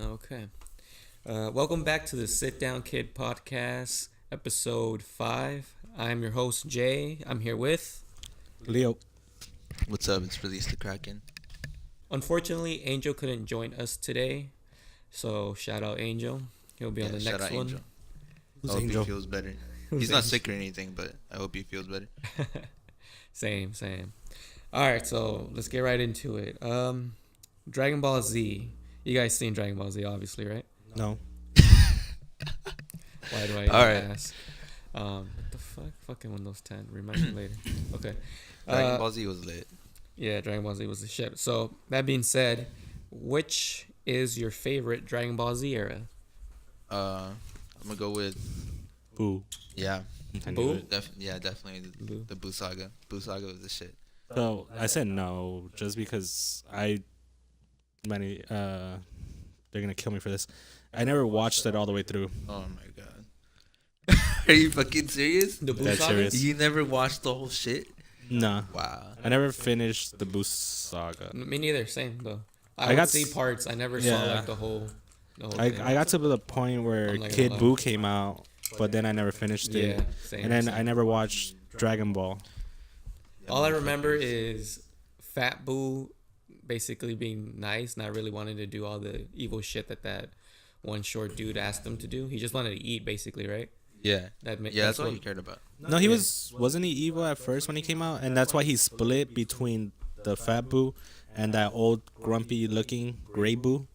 Okay. Welcome back to the Sit Down Kid podcast, episode 5. I'm your host, Jay. I'm here with. Leo. What's up? It's ReleaseTheKraken. Unfortunately, Angel couldn't join us today. So, shout out Angel. He'll be on the shout next out one. Angel. Who's I hope Angel? he feels better. Who's He's not Angel? sick or anything, but I hope he feels better. Same. All right, so let's get right into it. Dragon Ball Z. You guys seen Dragon Ball Z, obviously, right? No. Why do I All right. ask? What the fuck? Fucking Windows 10. Remind me later. Okay. Dragon Ball Z was lit. Yeah, Dragon Ball Z was the shit. So, that being said, which is your favorite Dragon Ball Z era? I'm gonna go with Boo. yeah, I knew Boo? it. definitely Boo. the Buu saga. Buu saga was the shit. So I said no just because Manny, they're gonna kill me for this. I never watched it all the way through. Oh my god. Are you fucking serious? The Buu Dead Saga? serious. You never watched the whole shit? Nah. Wow. I never finished the Boo saga. Me neither. Same though. I I got would see s- parts. I never saw Yeah. like the whole. I thing. got to the point where I'm not gonna Kid lie. Boo came out, but then I never finished it. Yeah. Same. And then same. I never watched Dragon Ball. All I remember is Fat Boo basically being nice, not really wanting to do all the evil shit that one short dude asked him to do. He just wanted to eat, basically, right? Yeah. That's all what you cared about. No, wasn't he evil at first when he came out, and that's why he split between the Fat Boo and that old grumpy looking gray Boo.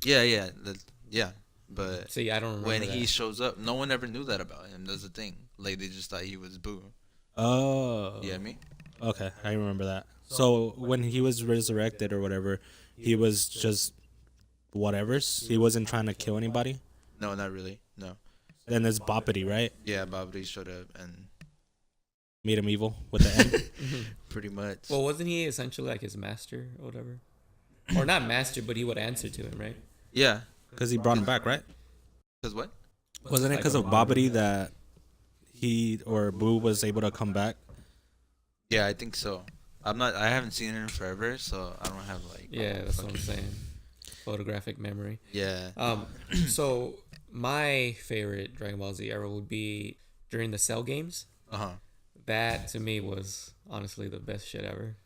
Yeah. But See, I don't remember when that. he shows up, no one ever knew that about him. That's the thing. Like they just thought he was Boo. Oh. You get me? Okay, I remember that. So when he was resurrected or whatever, he was just whatever's. He wasn't trying to kill anybody. No, not really. No. Then there's Boppity, right? Yeah, Babidi showed up and Made him evil with the N. pretty much. Well, wasn't he essentially like his master or whatever? Or not master, but he would answer to him, right? Yeah. Because he brought him back, right? Cause what? Wasn't it because of Boppity that he or Boo was able to come back? Yeah, I think so. I haven't seen it in forever, so I don't have like. Yeah, that's what I'm saying. Photographic memory. Yeah. So my favorite Dragon Ball Z era would be during the Cell games. That to me was honestly the best shit ever.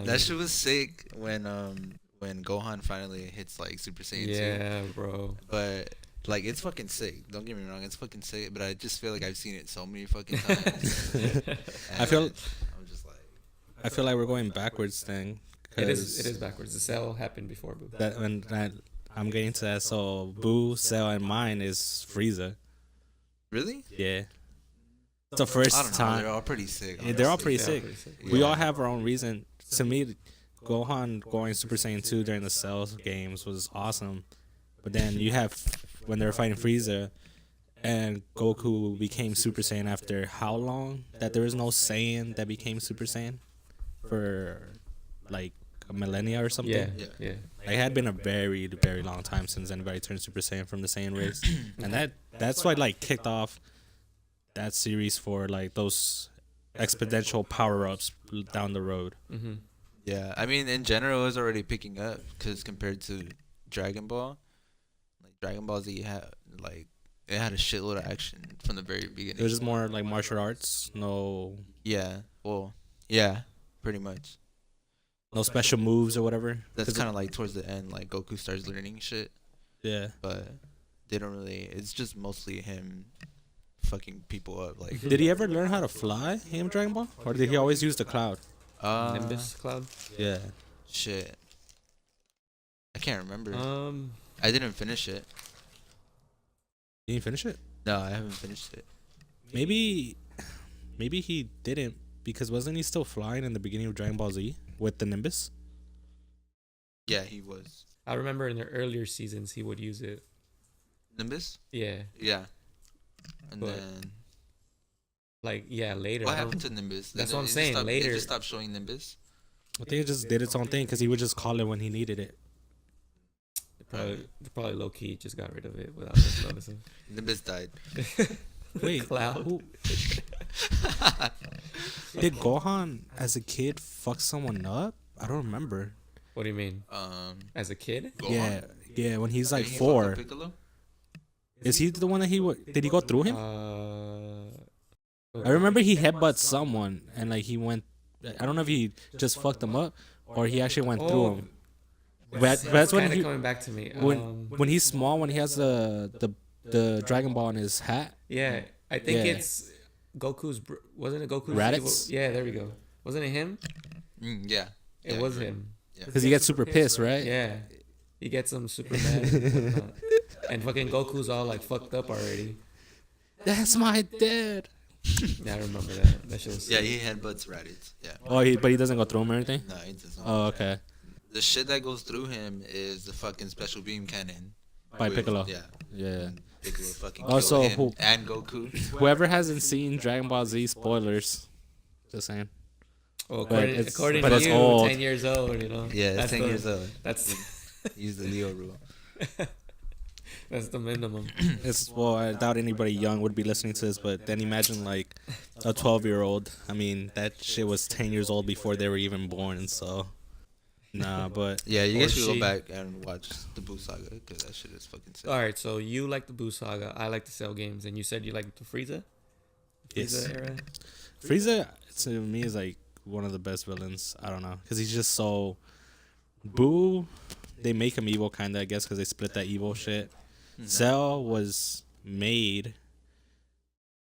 That shit was sick when Gohan finally hits like Super Saiyan 2. Yeah, bro. But like it's fucking sick. Don't get me wrong, it's fucking sick. But I just feel like I've seen it so many fucking times. I feel I'm just like. I feel like we're going backwards thing. It is backwards. The Cell happened before Boo. That when I'm getting to that. So Boo, Cell, and mine is Frieza. Really? Yeah. It's the first I don't know. time. They're all pretty sick. Yeah, they're all honestly. pretty They're sick. pretty sick. We Yeah. all have our own reason. To me, Gohan going Super Saiyan 2 during the Cell games was awesome. But then you have when they were fighting Frieza and Goku became Super Saiyan after how long? That there was no Saiyan that became Super Saiyan for like a millennia or something. Yeah. It had been a very, very long time since anybody turned Super Saiyan from the Saiyan race. And that's what like kicked off that series for like those exponential power-ups down the road. Mm-hmm. Yeah, I mean, in general, it was already picking up because compared to Dragon Ball, like Dragon Ball Z had like it had a shitload of action from the very beginning. It was just more like martial arts, no Yeah, pretty much. special moves or whatever. That's 'Cause kind of like towards the end, like Goku starts learning shit, yeah. but they don't really. It's just mostly him fucking people up. Like, Did he ever learn how to fly in Dragon Ball, or did he always use the cloud? Nimbus Cloud. Yeah. Shit, I can't remember. Um, I didn't finish it. Did he finish it? No, I haven't finished it. Maybe he didn't because wasn't he still flying in the beginning of Dragon Ball Z with the Nimbus? Yeah, he was I remember in the earlier seasons he would use it. Nimbus. Yeah, Yeah, and But- then. later. What I don't- happened to Nimbus? That's They- what I'm they just saying, stopped- later. They just stopped showing Nimbus. I think it just did its own thing because he would just call it when he needed it. They probably low key just got rid of it without us noticing. Nimbus died. Wait, Cloud. who- did Gohan as a kid fuck someone up? I don't remember. What do you mean? As a kid? Yeah, when he's like He 4. fucked up Piccolo? Is he the one that did he go through him? I remember he headbutted someone and like he went. I don't know if he just fucked him up or he actually went through him. That's when he coming back to me. when he's small, when he has the Dragon Ball in his hat. Yeah, I think it's Goku's. Wasn't it Goku's? Raditz? Yeah, there we go. Wasn't it him? Yeah. It was him. Because he gets super pissed, right? Yeah, he gets him super mad and whatnot. And fucking Goku's all like fucked up already. That's my dad. Yeah, I remember that. That shit was Yeah, he headbutts Raditz. Yeah. Oh, but he doesn't go through him or anything? No, he doesn't. Oh, okay. The shit that goes through him is the fucking special beam cannon. By Piccolo. Yeah. Yeah. Piccolo fucking Also, killed him and Goku. Whoever hasn't seen Dragon Ball Z, spoilers. Just saying. Well, But according but to it's you, old. 10 years old, you know. Yeah, That's 10 the- years old. That's Use the Leo rule. that's the minimum. It's well, I doubt anybody young would be listening to this, but then imagine like a 12-year-old. I mean, that shit was 10 years old before they were even born. So, nah, but Yeah, you Or guys should she. go back and watch the Boo Saga because that shit is fucking sick. All right, so you like the Boo Saga. I like the Cell games, and you said you like the Frieza. Yes. Era. Frieza to me is like one of the best villains. I don't know, because he's just so. Boo, they make him evil, kind of, I guess, because they split that evil shit. Cell was made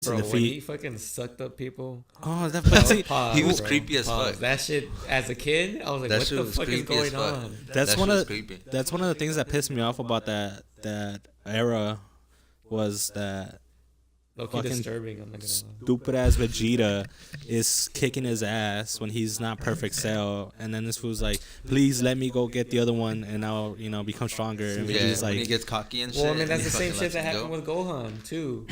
to Bro, when he defeat. fucking sucked up people. Oh, but see, Pause, he was bro. creepy as Pause. fuck. That shit, as a kid, I was like, That what shit the was fuck is creepy as going fuck. on? that's That one shit of was creepy. that's one of the things that pissed me off about that era was that Low-key fucking disturbing, I'm not gonna lie. stupid ass Vegeta is kicking his ass when he's not perfect Cell, and then this fool's like, please let me go get the other one and I'll become stronger. And Yeah, Vegeta's when he like, gets cocky and shit. Well, I mean, and that's he the same fucking shit that lets him happened go. with Gohan, too.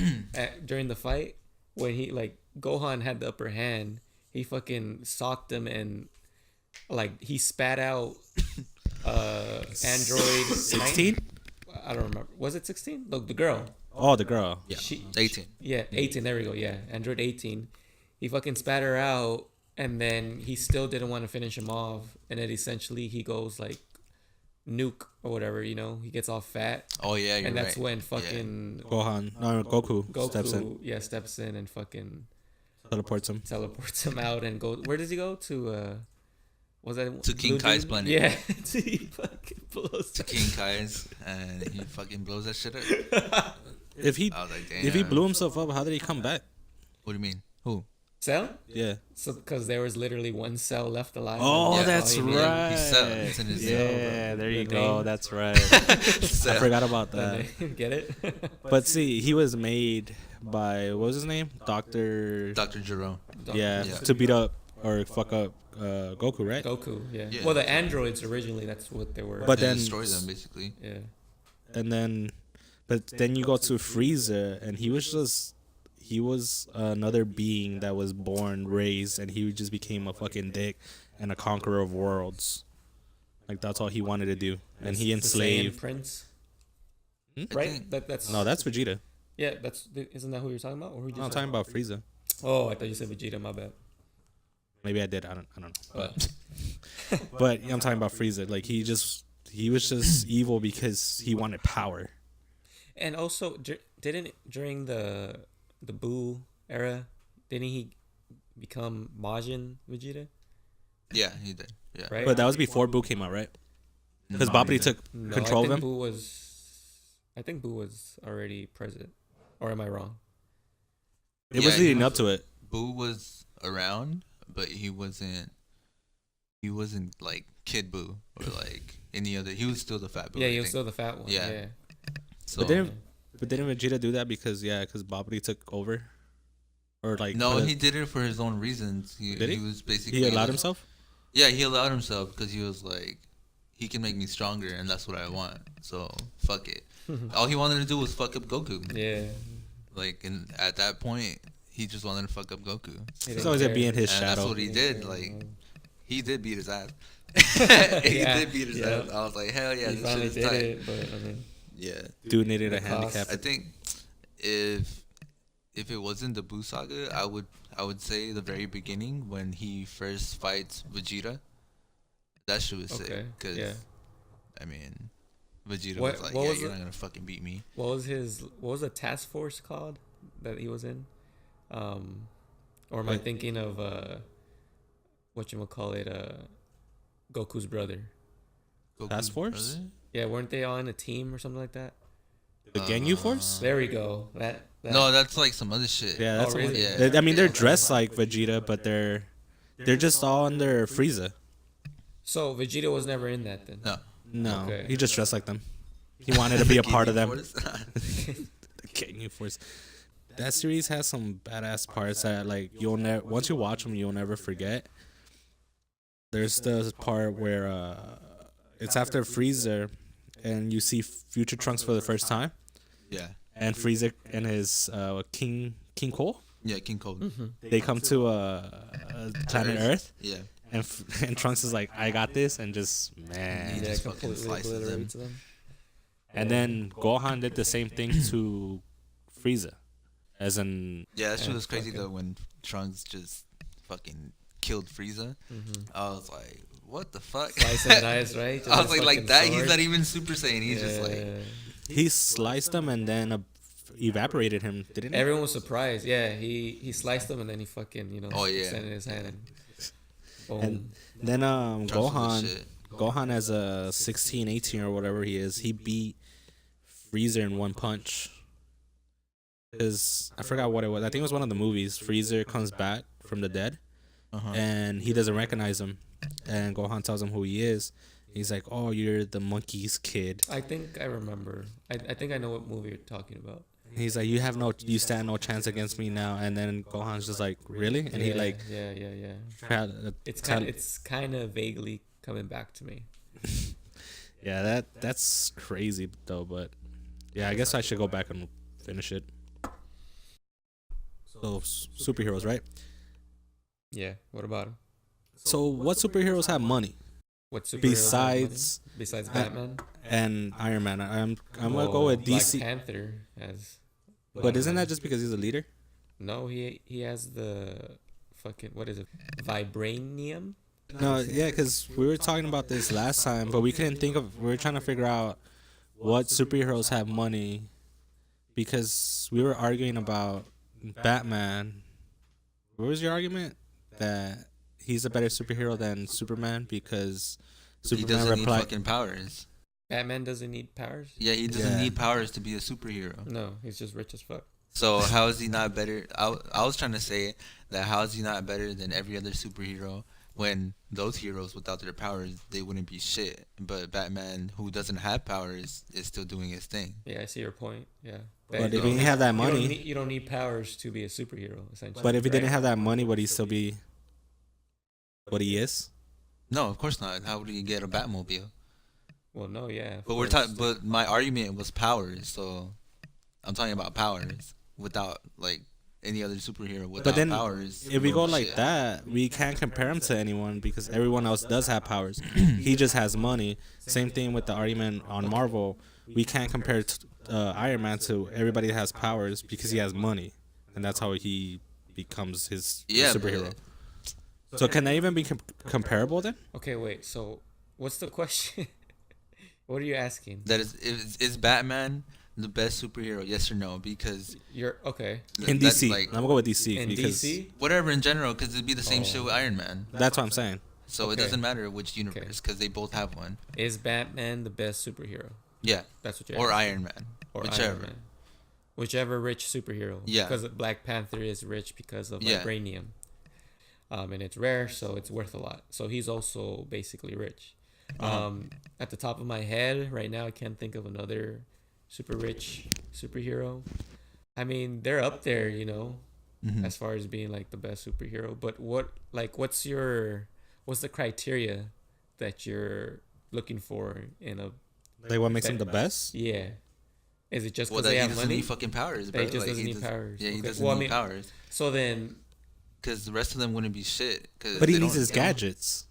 During the fight, when he, like, Gohan had the upper hand, he fucking socked him and, like, he spat out Android 16? 9? I don't remember. Was it 16? Look, the girl. Oh, the girl. Yeah, She- 18. Yeah, 18. There we go. Yeah, Android 18. He fucking spat her out, and then he still didn't want to finish him off. And then essentially he goes like nuke or whatever. He gets all fat, Oh, yeah, you're and that's right. when fucking Gohan, no, Goku steps in, steps in and fucking teleports him. teleports him out and go. Where does he go to? Was that To King Blue Kai's Dude? planet. Yeah, he fucking blows. To King Kai's, and he fucking blows that shit up. If he I was like, damn. if he blew himself up, how did he come back? What do you mean? Who? Cell? Yeah. So because there was literally one cell left alive. Oh, Yeah. that's all he needed. right. He's Cell. It's in his yeah, there you The go. name. That's right. I Cell. forgot about The that. name, get it? But see, he was made by what was his name? Dr. Dr. Jerome. Yeah, Yeah. to beat up or fuck up Goku, right? Goku, yeah. Yeah. Well, the androids originally, that's what they were. But And then- destroy them, basically. yeah. And then you go to Frieza, and he was another being that was born, raised, and he just became a fucking dick and a conqueror of worlds. Like that's all he wanted to do, and he It's the Saiyan enslaved. Prince, I right? think- That's No, that's Vegeta. yeah. Isn't that who you're talking about? Or who you No, I'm just talking about Frieza. Oh, I thought you said Vegeta. My bad. Maybe I did. I don't know. But But yeah, I'm talking about Frieza. Like he was just evil because he wanted power. and also didn't during the Buu era, didn't he become Majin Vegeta? Yeah, he did. Yeah. Right. But that was before Buu came out, right? Because No, Babidi he took No, control of I think him. I think Buu was already president, or am I wrong? It Yeah, was he leading was- up to it. Boo was around, but he wasn't like Kid Boo or like any other. He was still the fat Boo. Yeah, I he was think. still the fat one. Yeah. Yeah. So But didn't Vegeta do that because Babidi took over, or like no, put it- he did it for his own reasons. Did he? He was basically he allowed like- himself. Yeah, he allowed himself because he was like, he can make me stronger, and that's what I want. So fuck it. All he wanted to do was fuck up Goku. Yeah. Like, and at that point, he just wanted to fuck up Goku. He's always gonna be in his And shadow. that's what he did. Like, he did beat his ass. he Yeah, did beat his yeah. ass. I was like, hell yeah, he this finally shit is did tight. it, but I mean, Yeah. Dude needed a The cost. handicap. I think if it wasn't the Buu saga, I would say the very beginning when he first fights Vegeta. That shit was Okay, sick. Cause yeah. I mean, Vegeta What- was like, what "Yeah, was you're it? not gonna fucking beat me." What was the task force called that he was in? Or am I Like- thinking of whatchamacallit, Goku's brother? Task Force? brother? Yeah, weren't they all in a team or something like that? The Ganyu Force? There we go. That No, that's like some other shit. Yeah, that's Oh, the one. really? Yeah. I mean, they're dressed like Vegeta, but they're just all under Frieza. So Vegeta was never in that then. No. No, Okay. he just dressed like them. He wanted to be a part of them. Force? The Ganyu Force. That series has some badass parts that like you'll never once you watch them you'll never forget. There's the part where it's after Frieza, and you see Future Trunks for the first time, Yeah. and Frieza and his King Cole. Yeah, King Cold. Mm-hmm. They come to planet Earth, Yeah. and Trunks is like, "I got this," and just man. He Yeah, just fucking completely slices them. obliterates them. And then Gohan did the same thing to Frieza, as in Yeah, that shit Yeah, was crazy fucking- though when Trunks just fucking killed Frieza. Mm-hmm. I was like, what the fuck? Slice and dice, right? Just I was his like fucking that. sword. He's not even Super Saiyan. He's just like, Yeah. he sliced him and then evaporated him, didn't he? Everyone was surprised. Yeah, he sliced them and then he fucking Oh, yeah. extended his hand. And boom. And then Trunks was the Gohan shit. Gohan as a 16, 18 or whatever he is, he beat Freezer in one punch. Cause I forgot what it was. I think it was one of the movies. Freezer comes back from the dead, Uh-huh. and he doesn't recognize him. And Gohan tells him who he is. He's like, "Oh, you're the monkey's kid." I think I remember. I think I know what movie you're talking about. He's like, you stand no chance against me now." And then Gohan's just like, "Really?" And he Yeah, like, yeah. It's tell- kind of vaguely coming back to me. yeah, that's crazy though. But yeah, I guess I should go back and finish it. So superheroes, right? Yeah. What about him? So what superheroes have money What superheroes have besides money? Besides Batman? and Iron Man? I'm gonna Well, go with Black DC. Panther has. But isn't that just because he's a leader? No, he has the fucking, what is it? Vibranium? No, yeah, because we were talking about this last time, but we couldn't think of. We were trying to figure out what superheroes have money, because we were arguing about Batman. What was your argument? That he's a better superhero than Superman because He Superman doesn't need replied. fucking powers. Batman doesn't need powers? Yeah, he doesn't Yeah. need powers to be a superhero. No, he's just rich as fuck. So how is he not better? I was trying to say that how is he not better than every other superhero when those heroes without their powers they wouldn't be shit. But Batman, who doesn't have powers, is still doing his thing. Yeah, I see your point. Yeah. But if you he didn't have that money, you don't need powers to be a superhero, essentially. but if he didn't right? have that money, would he still be what he is? No, of course not. How would he get a Batmobile? Well, no, yeah. of But we're course. talking. But my argument was powers, so I'm talking about powers without like any other superhero without then powers. If we go well, like shit. that, we can't compare him to anyone because everyone else does have powers. He just has money. Same thing with the argument on Marvel. We can't compare Iron Man to everybody that has powers because he has money, and that's how he becomes his Yeah, superhero. but- So can they even be comparable then? Okay, wait. So, what's the question? What are you asking? That is Batman the best superhero? Yes or no? Because You're okay. In that's DC, like I'm gonna go with DC In because DC? whatever in general, because it'd be the same Oh. shit with Iron Man. that's what I'm saying. So it Okay. doesn't matter which universe, because they both have one. Is Batman the best superhero? Yeah, That's what you're or asking. Iron Man, Or whichever. Iron Man. Whichever rich superhero. Yeah. Because Black Panther is rich because of Yeah. vibranium. And it's rare, so it's worth a lot. So he's also basically rich. At the top of my head, right now, I can't think of another super rich superhero. I mean, they're up there, Mhm. as far as being like the best superhero. But what's the criteria that you're looking for in a, Like what makes him the best? yeah? Is it just Well, because that they he have doesn't money? need fucking powers, That bro. he just Like, doesn't need does- powers. Yeah, he Okay. doesn't Well, I need mean- powers. So then, Because the rest of them wouldn't be shit. But he they needs don't- his they don't- gadgets.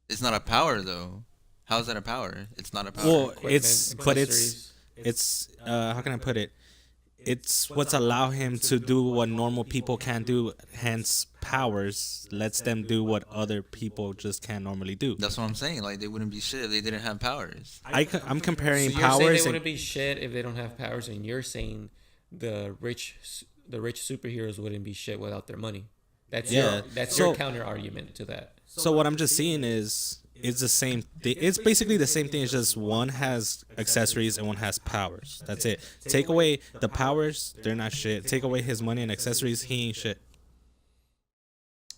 It's not a power though. How's that a power? It's not a power. Well, equipment, it's accessories. how can I put it? it's what's allow him to do what normal people can't do. Hence, powers lets them do what other people just can't normally do. That's what I'm saying. Like, they wouldn't be shit if they didn't have powers. I'm comparing So you're saying powers. they wouldn't be shit if they don't have powers, and you're saying the rich superheroes wouldn't be shit without their money. That's your counter argument to that. So what I'm just seeing is it's the same thing. It's basically the same thing. It's just one has accessories and one has powers. That's it. Take away the powers, they're not shit. Take away his money and accessories, he ain't shit.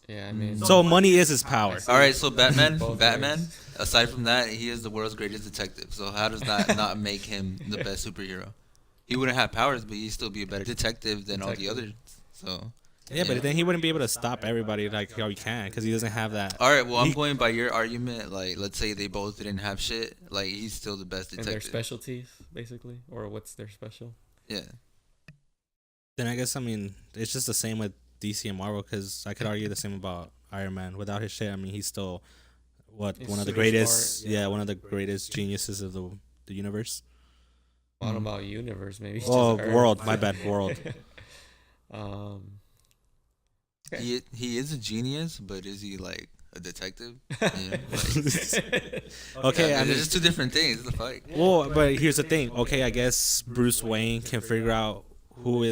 Yeah, I mean. So money is his power. All right, so Batman, aside from that, he is the world's greatest detective. So how does that not make him the best superhero? He wouldn't have powers, but he'd still be a better detective than all the others. So. Yeah, but then he wouldn't be able to stop everybody like how he can because he doesn't have that. All right, well, I'm going by your argument. Like, let's say they both didn't have shit. Like, he's still the best detective. And their specialties, basically? Or what's their special? Yeah. Then I guess, I mean, it's just the same with DC and Marvel because I could argue the same about Iron Man. Without his shit, I mean, he's still, he's one of the greatest, smart, one of the greatest geniuses of the universe. What about universe, maybe? Oh, world. My bad, world. Okay. He is a genius, but is he like a detective? Yeah, okay, I mean, there's two different things. The fuck. Well, but here's the thing. Okay, I guess Bruce Wayne can figure out who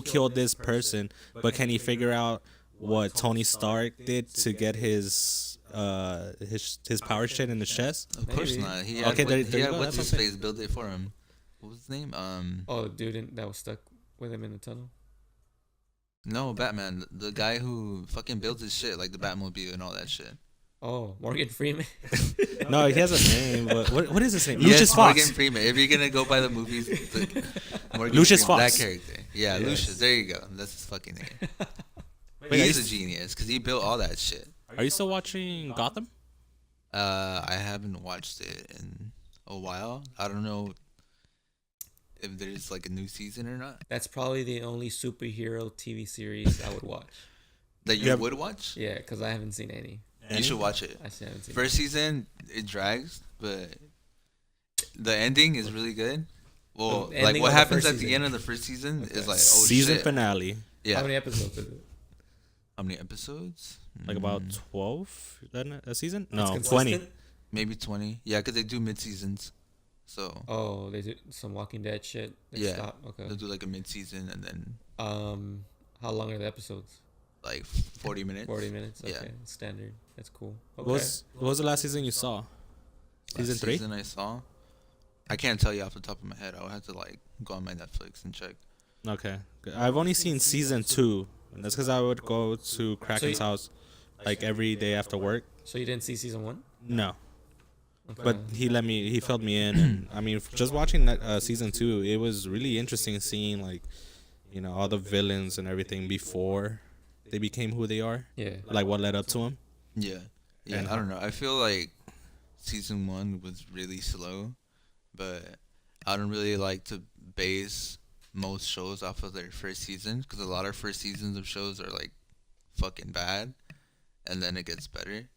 killed this person, but can he figure out what Tony Stark did to get his power shit in the chest? Of course not. He had what's his face build it for him. What was his name? Oh, the dude that was stuck with him in the tunnel. No, Batman. The guy who fucking builds his shit, like the Batmobile and all that shit. Oh, Morgan Freeman? No, he has a name. But what is his name? Yes, Lucius Fox. Morgan Freeman. If you're going to go by the movies, Morgan Lucius Freeman, Fox. That character. Yeah, yes. Lucius. There you go. That's his fucking name. Wait, he's a genius because he built all that shit. Are you still watching Gotham? I haven't watched it in a while. I don't know if there's like a new season or not. That's probably the only superhero TV series I would watch. That you would watch? Yeah, because I haven't seen any. You should watch it. I haven't seen First season, it drags, but the ending is really good. Well, like what happens at the end of the first season is like, oh season shit. finale. Yeah. How many episodes is it? How many episodes? Like about 12 a season? No, 20. Maybe 20. Yeah, because they do mid-seasons. So. Oh, they do some Walking Dead shit. Stop. Okay. They'll do like a mid-season and then. How long are the episodes? Like 40 minutes. 40 minutes. Okay, yeah. Standard. That's cool. Okay. What was the last season you saw? Season 3? Season I saw. I can't tell you off the top of my head. I would have to like go on my Netflix and check. Okay. I've only seen season 2. And that's because I would go to Kraken's house like every day after work. So you didn't see season 1? No. Okay. But he filled me in, and I mean, just watching that season 2, it was really interesting seeing like, all the villains and everything before they became who they are. Yeah. Like what led up to them. Yeah. Yeah. And I don't know. I feel like season 1 was really slow, but I don't really like to base most shows off of their first season because a lot of first seasons of shows are like fucking bad, and then it gets better.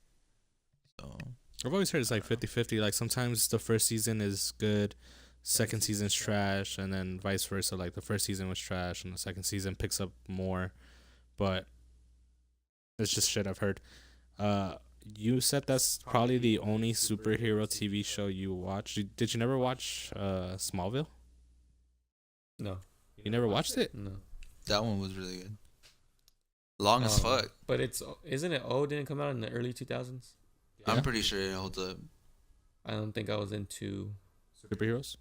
So. I've always heard it's like 50-50. Like sometimes the first season is good, second season's trash, and then vice versa. Like the first season was trash and the second season picks up more. But it's just shit I've heard. You said that's probably the only superhero TV show you watch. Did you never watch Smallville? No. You never watched it? No. That one was really good. Long as fuck. But isn't it didn't come out in the early 2000s? Yeah. I'm pretty sure it holds up. I don't think I was into superheroes.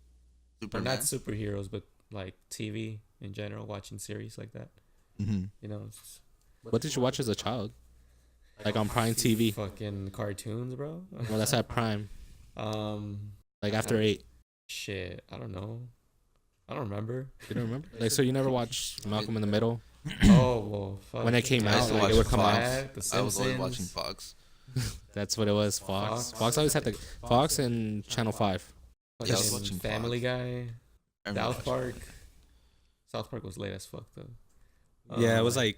Or not superheroes, but like TV in general, watching series like that. Mm-hmm. What did you watch as a child? Like on Prime TV? Fucking cartoons, bro. Well, that's at Prime. Like after 8. Shit, I don't know. I don't remember. You don't remember? Like, so you never watched Malcolm in the Middle? Oh, well, fuck. When it came out, like, it would come out. I was always watching Fox. That's what it was, Fox. Fox always had Fox and Channel 5. Yeah, I was watching Family Fox. Guy. South Park. South Park was late as fuck, though. Yeah, it was like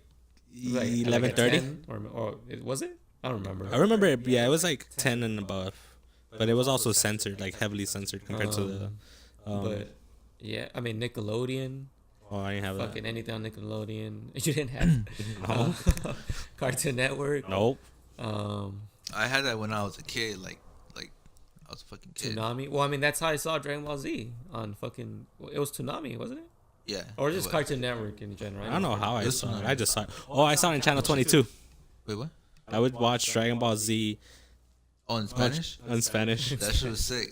11:30. Or was it? I don't remember. I remember it. Yeah, it was like 10 and above. But it was also censored, like heavily censored compared to the... But, yeah, I mean, Nickelodeon. Oh, I didn't have fucking that. anything on Nickelodeon. You didn't have No. Cartoon Network. Nope. I had that when I was a kid. Like I was a fucking kid. Toonami. Well, I mean, that's how I saw Dragon Ball Z on fucking. It was Toonami, wasn't it? Yeah. Or it just was. Cartoon Network in general. I don't know how I This saw one. it. I just saw it. Oh, I saw it in Channel 22. Wait, what? I would watch Dragon Ball Z Oh, in Spanish? in Spanish. That shit was sick.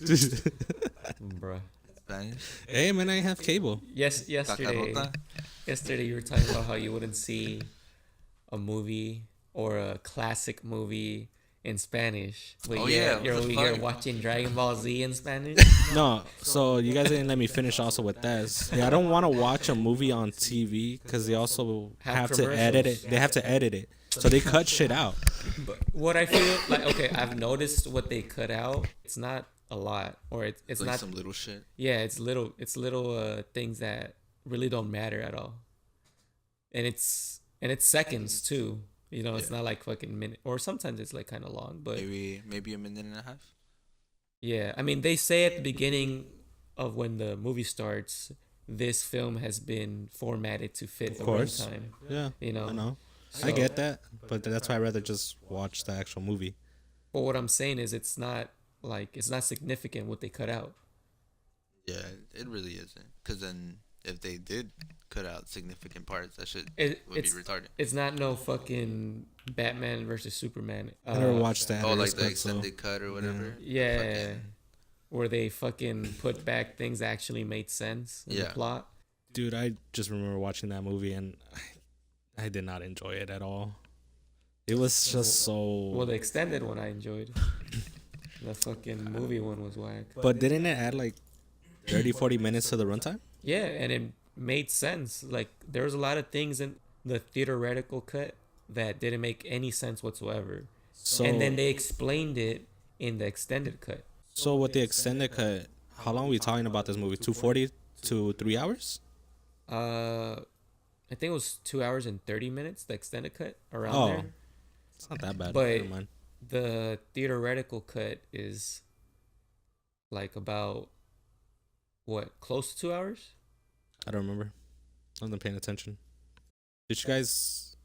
Bruh. Spanish. Hey, man, I have cable. Yes, yesterday you were talking about how you wouldn't see a movie or a classic movie in Spanish. But Oh, yet yeah, what you're the over here fuck? watching Dragon Ball Z in Spanish. No, so you guys didn't let me finish also with that. Yeah, I don't want to watch a movie on TV because they also have to edit it. They have to edit it. So they cut shit out. But what I feel like, okay, I've noticed what they cut out. It's not a lot, or it's Like not some little shit. Yeah, it's little things that really don't matter at all. And it's seconds too. You know, it's Yeah. not like fucking minute, or sometimes it's like kind of long, but Maybe a minute and a half. yeah, I mean, they say at the beginning of when the movie starts, this film has been formatted to fit the course. runtime. Yeah, You know, I know. I So- get that, but that's why I'd rather just watch the actual movie. But what I'm saying is, it's not significant what they cut out. Yeah, it really isn't. Because then if they did cut out significant parts, that shit would be It's retarded. it's not no fucking Batman versus Superman. I never watched that. Oh, like the extended cut or whatever. Yeah, Fucking- where they fucking put back things that actually made sense in the Yeah. plot. Dude, I just remember watching that movie and I did not enjoy it at all. It was just so. Well, the extended one I enjoyed. The fucking movie one was whack. But didn't it add like 30, 40 minutes to the runtime? Yeah, and it made sense. Like, there was a lot of things in the theater-retical cut that didn't make any sense whatsoever. So, And then they explained it in the extended cut. So with the extended cut, how long are we talking about this movie? 240 to 3 hours? I think it was 2 hours and 30 minutes, the extended cut, around Oh. there. It's not that bad. But- Never mind. The theater-retical cut is like about, what, close to 2 hours? I don't remember. I wasn't paying attention. Did you guys?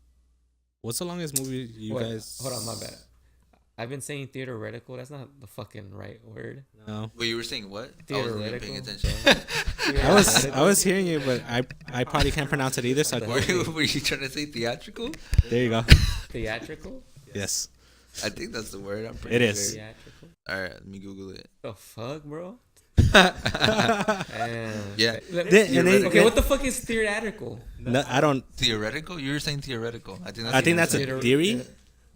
What's the longest movie you What? guys? Hold on, my bad. I've been saying theater-retical. That's not the fucking right word. No. Wait, you were saying what? I wasn't even paying Theater-retical. attention. I was hearing you, but I probably can't pronounce it either. So Were you trying to say theatrical? there you go. Theatrical? Yes, I think that's the word. I'm pretty it is. sure. Theatrical? All right, let me Google it. The fuck, bro? Yeah. Okay, what the fuck is theatrical? No, I don't. Theoretical? You were saying theoretical. I think That's a Theater- theory.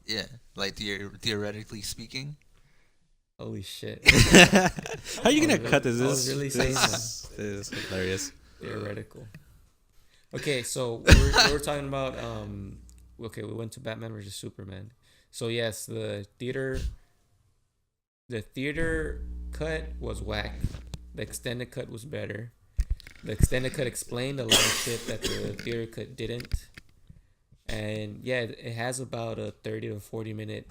Yeah, like theoretically speaking. Holy shit. How are you I gonna was cut this? I was really saying This is hilarious. Theoretical. Okay, so we were talking about okay, we went to Batman versus Superman. So yes, the theater cut was whack. The extended cut was better. The extended cut explained a lot of shit that the theater cut didn't. And yeah, it has about a 30 to 40 minute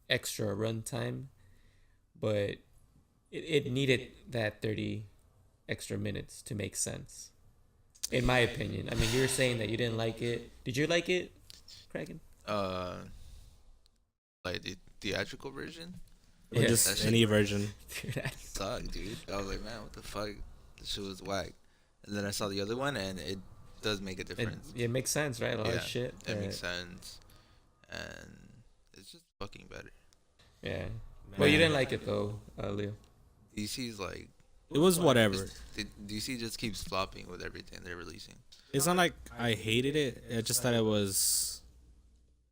extra runtime, but it needed that 30 extra minutes to make sense, in my opinion. I mean, you were saying that you didn't like it. Did you like it, Kraken? Like the theatrical version Or Yeah. just any version. sucked, dude. I was like, man, what the fuck? This shit was whack. And then I saw the other one, and it does make a difference. It makes sense, right? A lot of shit. It makes sense, and it's just fucking better. Yeah. But you didn't like it though, Leo. DC's like, It was whatever. DC just keeps flopping with everything they're releasing. It's not like I hated it. I just thought it was.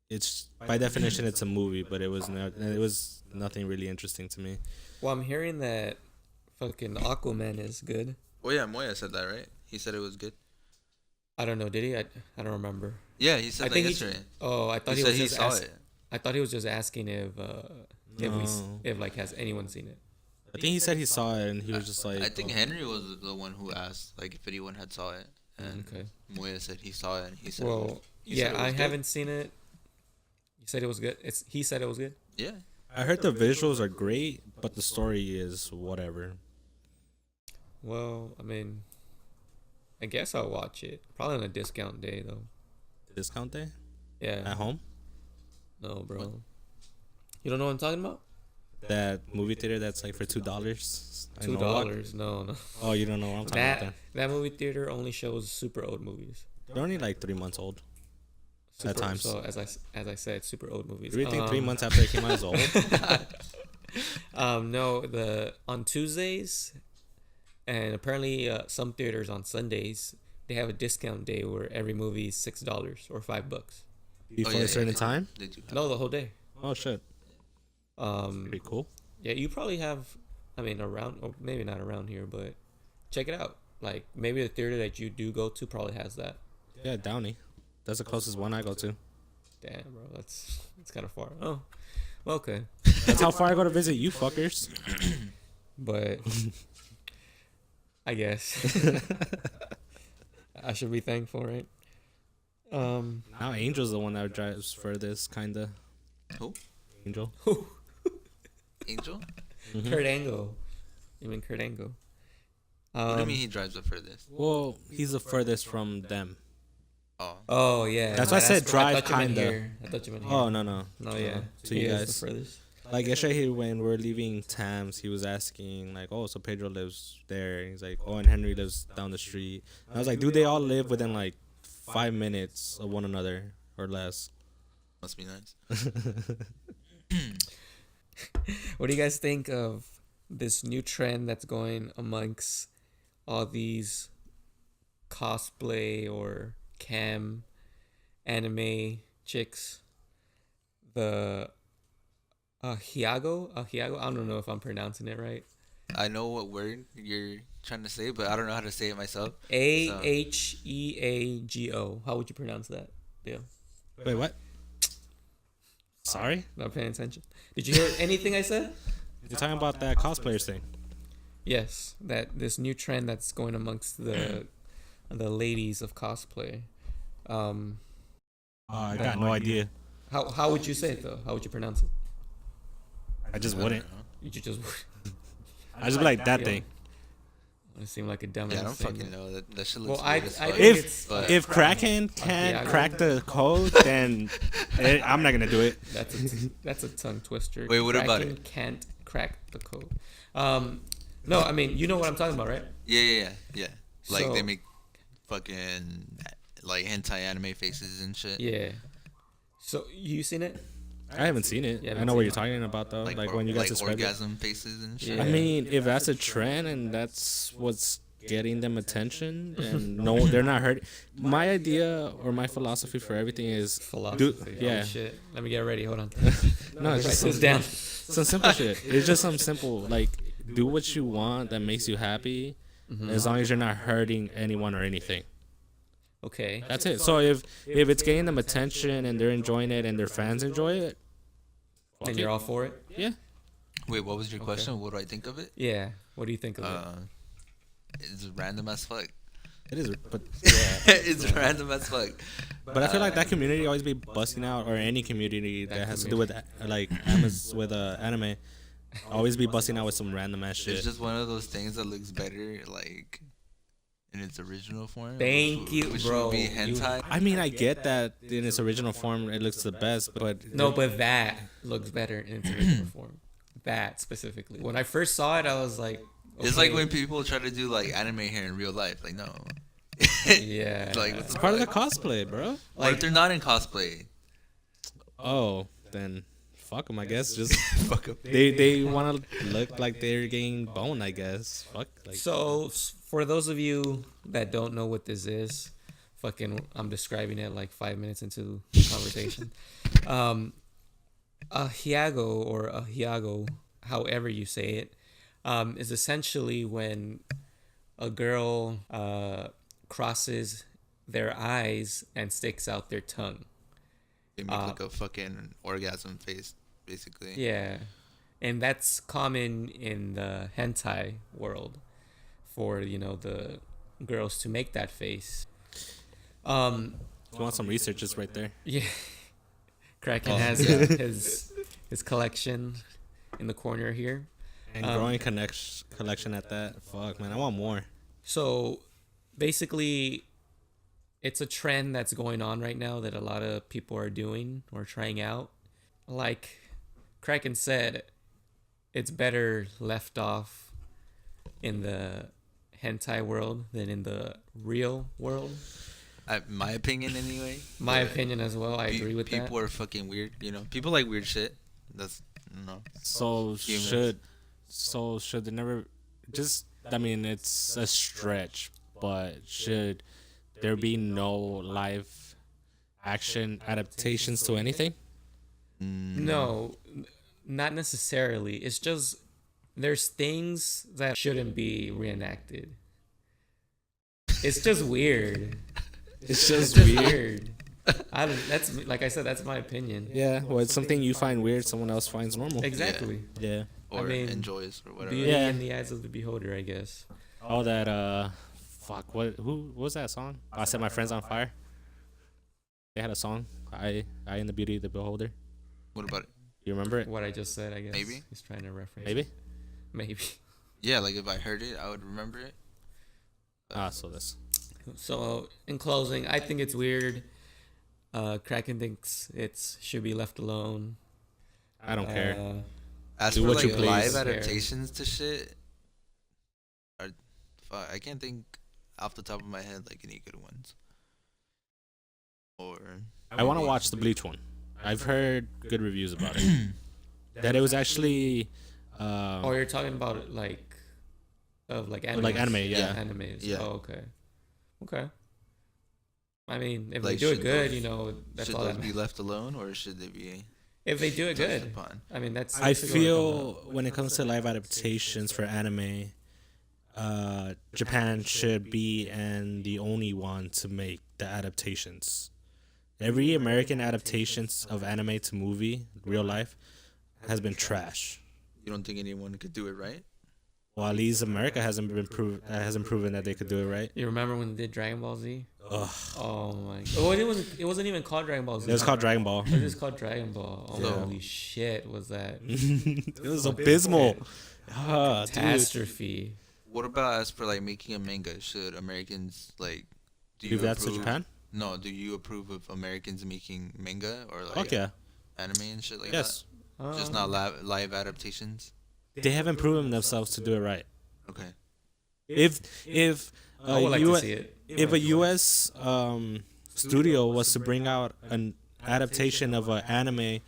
It's by definition it's a movie, but it was nothing really interesting to me. Well, I'm hearing that fucking Aquaman is good. Oh yeah, Moya said that, right? He said it was good. I don't know. Did he? I don't remember. Yeah, he said I that think yesterday. I thought He he said was he just saw it. I thought he was just asking if No. if like has anyone seen it. I think he said he saw it and he was just like. I think Henry was the one who asked, like, if anyone had saw it, and Okay. Moya said he saw it, and he said, it was, Well, he said yeah, it I was good. haven't seen it. He said it was good. He said it was good. Yeah, I heard the visuals are great, but the story is whatever. Well, I mean, I guess I'll watch it. Probably on a discount day though. Discount day Yeah. at home. No, bro. You don't know what I'm talking about? That movie theater that's like for $2. $2? No. Oh, you don't know what I'm talking about then. That movie theater only shows super old movies. They're only like 3 months old. At times. So as I said, super old movies. Do you think 3 months after it came out is old? No, on Tuesdays, and apparently some theaters on Sundays, they have a discount day where every movie is $6 or $5. Before a certain time? They do have No, the whole day. Oh shit. Pretty cool. Yeah, you probably have. I mean, around, or maybe not around here, but check it out. Like maybe the theater that you do go to probably has that. Yeah, Downey. That's the closest one I go to. Damn, bro, that's kind of far. Oh, well, okay. That's how far I go to visit you fuckers. But I guess I should be thankful, right? Now Angel's the one that drives furthest, kinda. Who? Angel. Angel? Mm-hmm. Kurt Angle. You mean Kurt Angle? What do you mean he drives the furthest? Well, he's the furthest from them. Oh yeah. That's why I said drive, I thought you meant kinda. here. I thought you meant here. Oh no. No, yeah. To He you is guys. the furthest. Like yesterday when we were leaving Tams, he was asking like, "Oh, so Pedro lives there?" And he's like, "Oh, and Henry lives down the street." And I was like, "Do they all live within like 5 minutes of one another or less?" Must be nice. What do you guys think of this new trend that's going amongst all these cosplay or cam anime chicks? The Aheago? I don't know if I'm pronouncing it right. I know what word you're trying to say, but I don't know how to say it myself. Aheago. How would you pronounce that? Yeah. Wait, what? Sorry? Not paying attention. Did you hear anything I said? You're talking about that cosplayers thing. Yes, that this new trend that's going amongst the ladies of cosplay. I got no idea. How would you say it though? How would you pronounce it? I just wouldn't. You just I just be like that thing. it seemed like a dumbass Yeah, I don't thing. fucking know. That shit looks Well, I weird as think fuck. it's If Kraken can't crack the code, then I'm not gonna do it. that's a tongue twister. Wait, what about Kraken it? Can't crack the code. No, I mean you know what I'm talking about, right? Yeah. Like So- they make fucking like hentai anime faces and shit. Yeah. So you seen it? I haven't seen it. Yeah, I know what you're talking about though. Like when you guys like described it. orgasm faces and shit. Yeah. I mean, if that's a trend and that's what's getting them attention, and no, they're not hurt. My idea or my philosophy for everything is Philosophy. yeah. Oh, shit. Let me get ready. Hold on. No, it's Write just this down. some simple shit. It's just some simple like do what you want that makes you happy, as long as you're not hurting anyone or anything. Okay. That's it. So if it's getting them attention and they're enjoying it and their fans enjoy it, fuck Then it. you're all for it? Yeah. Wait, what was your question? What do I think of it? Yeah. What do you think of it? It's random as fuck. It is, but It's random as fuck. but I feel like that community always be busting out, or any community that has to do with like anime, always be busting out with some random ass shit. It's just one of those things that looks better like in its original form. Thank you, which bro. Would be hentai. I mean, I get that in its original form it looks the best, but No, but that looks better in its original form. That specifically. When I first saw it, I was like, It's like okay. when people try to do like anime hair in real life. Like no. Yeah. Like it's part of the cosplay, bro. Like they're not in cosplay. Oh, then fuck them, I guess. Just Fuck 'em. they want to look like they're getting boned, I guess. Fuck. Like, So, for those of you that don't know what this is, I'm describing it like 5 minutes into the conversation. Aheago, however you say it, is essentially when a girl crosses their eyes and sticks out their tongue. They make like a fucking orgasm face, basically. Yeah, and that's common in the hentai world for the girls to make that face. if you want some research, it's right there. Yeah, Kraken has his collection in the corner here. And growing collection at that. Fuck, man, I want more. So basically, it's a trend that's going on right now that a lot of people are doing or trying out. Like Kraken said, it's better left off in the hentai world than in the real world. My opinion, anyway. My opinion as well. I agree with that. People are fucking weird, People like weird shit. That's, So humans. should they never just? I mean, it's a stretch, but should there be no live action adaptations to anything? No, not necessarily. It's just there's things that shouldn't be reenacted. It's just weird. It's just Weird. That's like I said. That's my opinion. Yeah, well, it's something you find weird, someone else finds normal. Exactly. Yeah. Or I mean, enjoys or whatever. Beauty Yeah. in the eyes of the beholder, I guess. Oh, that fuck. Who was that song? I Set My Friends on Fire. They had a song. I and the Beauty of the Beholder. What about it? You remember it? What I just said, I guess. Maybe. He's trying to reference. Maybe. Maybe. Yeah, like if I heard it, I would remember it. So this. So in closing, I think it's weird. Kraken thinks it should be left alone. I don't care. As Do for what like you please. live Yeah. adaptations to shit, I can't think off the top of my head like any good ones. Or I want to watch the Bleach one. I've heard good reviews about it. That it was actually. Oh, you're talking about it like anime. Like anime, yeah. Animes. Yeah. Oh, okay. Okay. I mean, if Like, they do it should good, those- that's should all those that be matters. left alone or should they be If they do it touched good, upon? I mean, that's. I basically what it comes feel when it comes to live adaptations for anime, Japan should be the only one to make the adaptations. Every American adaptations of anime to movie, real life, has been trash. You don't think anyone could do it right? Well, at least America hasn't proven that they could do it right. You remember when they did Dragon Ball Z? Ugh. Oh my! Oh, it wasn't even called Dragon Ball Z. It was called Dragon Ball. It was just called Dragon Ball. Oh, Yeah. holy shit! Was that It was abysmal. Dude. catastrophe? What about as for like making a manga? Should Americans like do you Leave that to approve? Japan? No, do you approve of Americans making manga or like Fuck yeah. anime and shit like Yes. that? Just not live adaptations. They haven't proven themselves to do it right. Okay. If I would like to see it. if a U.S. studio was to bring out an adaptation of an anime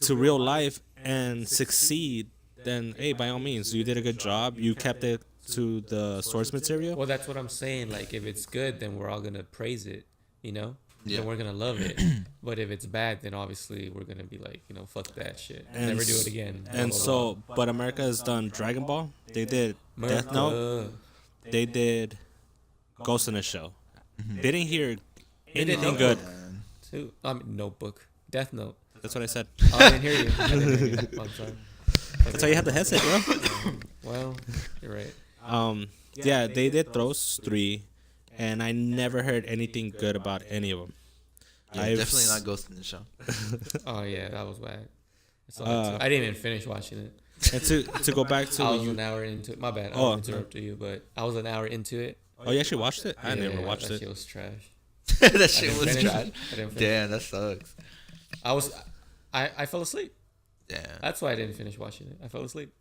to real life and succeed, then hey, by all means, you did a good job. You kept it to the source material. Well, that's what I'm saying. Like, if it's good, then we're all gonna praise it. Yeah. Then we're gonna love it. But if it's bad, then obviously we're gonna be like, fuck that shit. And Never do it again. And Blah, blah, so, but America has done Dragon Ball. They did blah. Death Note. America. They did Ghost in the Shell. They didn't hear They did anything Notebook. good. And Too. Notebook. Death Note. That's what I said. Oh, I didn't hear you. I didn't hear you. Oh, I'm sorry. That's why you have the headset, bro. Well, you're right. Yeah, they did those three, and I never heard anything good about any of them. yeah, definitely not Ghost in the Shell. Oh yeah, that was whack. I saw that too. I didn't even finish watching it. And to go back to I what was you, an hour into it. My bad. I Oh, interrupted you, but I was an hour into it. oh, you actually watched it? I never Yeah, watched that it. shit was trash. That I shit didn't was finish trash. it. I didn't finish. Damn, that sucks. I fell asleep. Damn. That's why I didn't finish watching it. I fell asleep.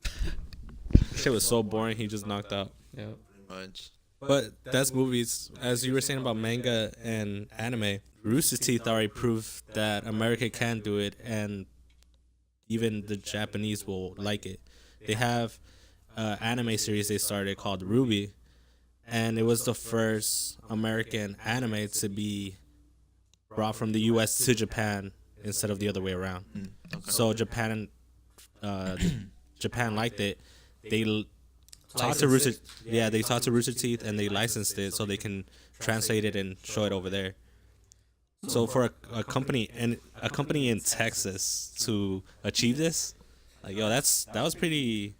Shit was so boring. He just knocked out. Yeah. Pretty much. But that's movies. As you were saying about manga and anime, Rooster Teeth already proved that America can do it, and even the Japanese will like it. They have an anime series they started called Ruby, and it was the first American anime to be brought from the U.S. to Japan instead of the other way around. Okay. So Japan liked it. They talked to Licensed Rooster. it? Yeah, they talked to Rooster Teeth and they licensed it so they can translate it and show it over there. So for a company in Texas to achieve this, like that was pretty.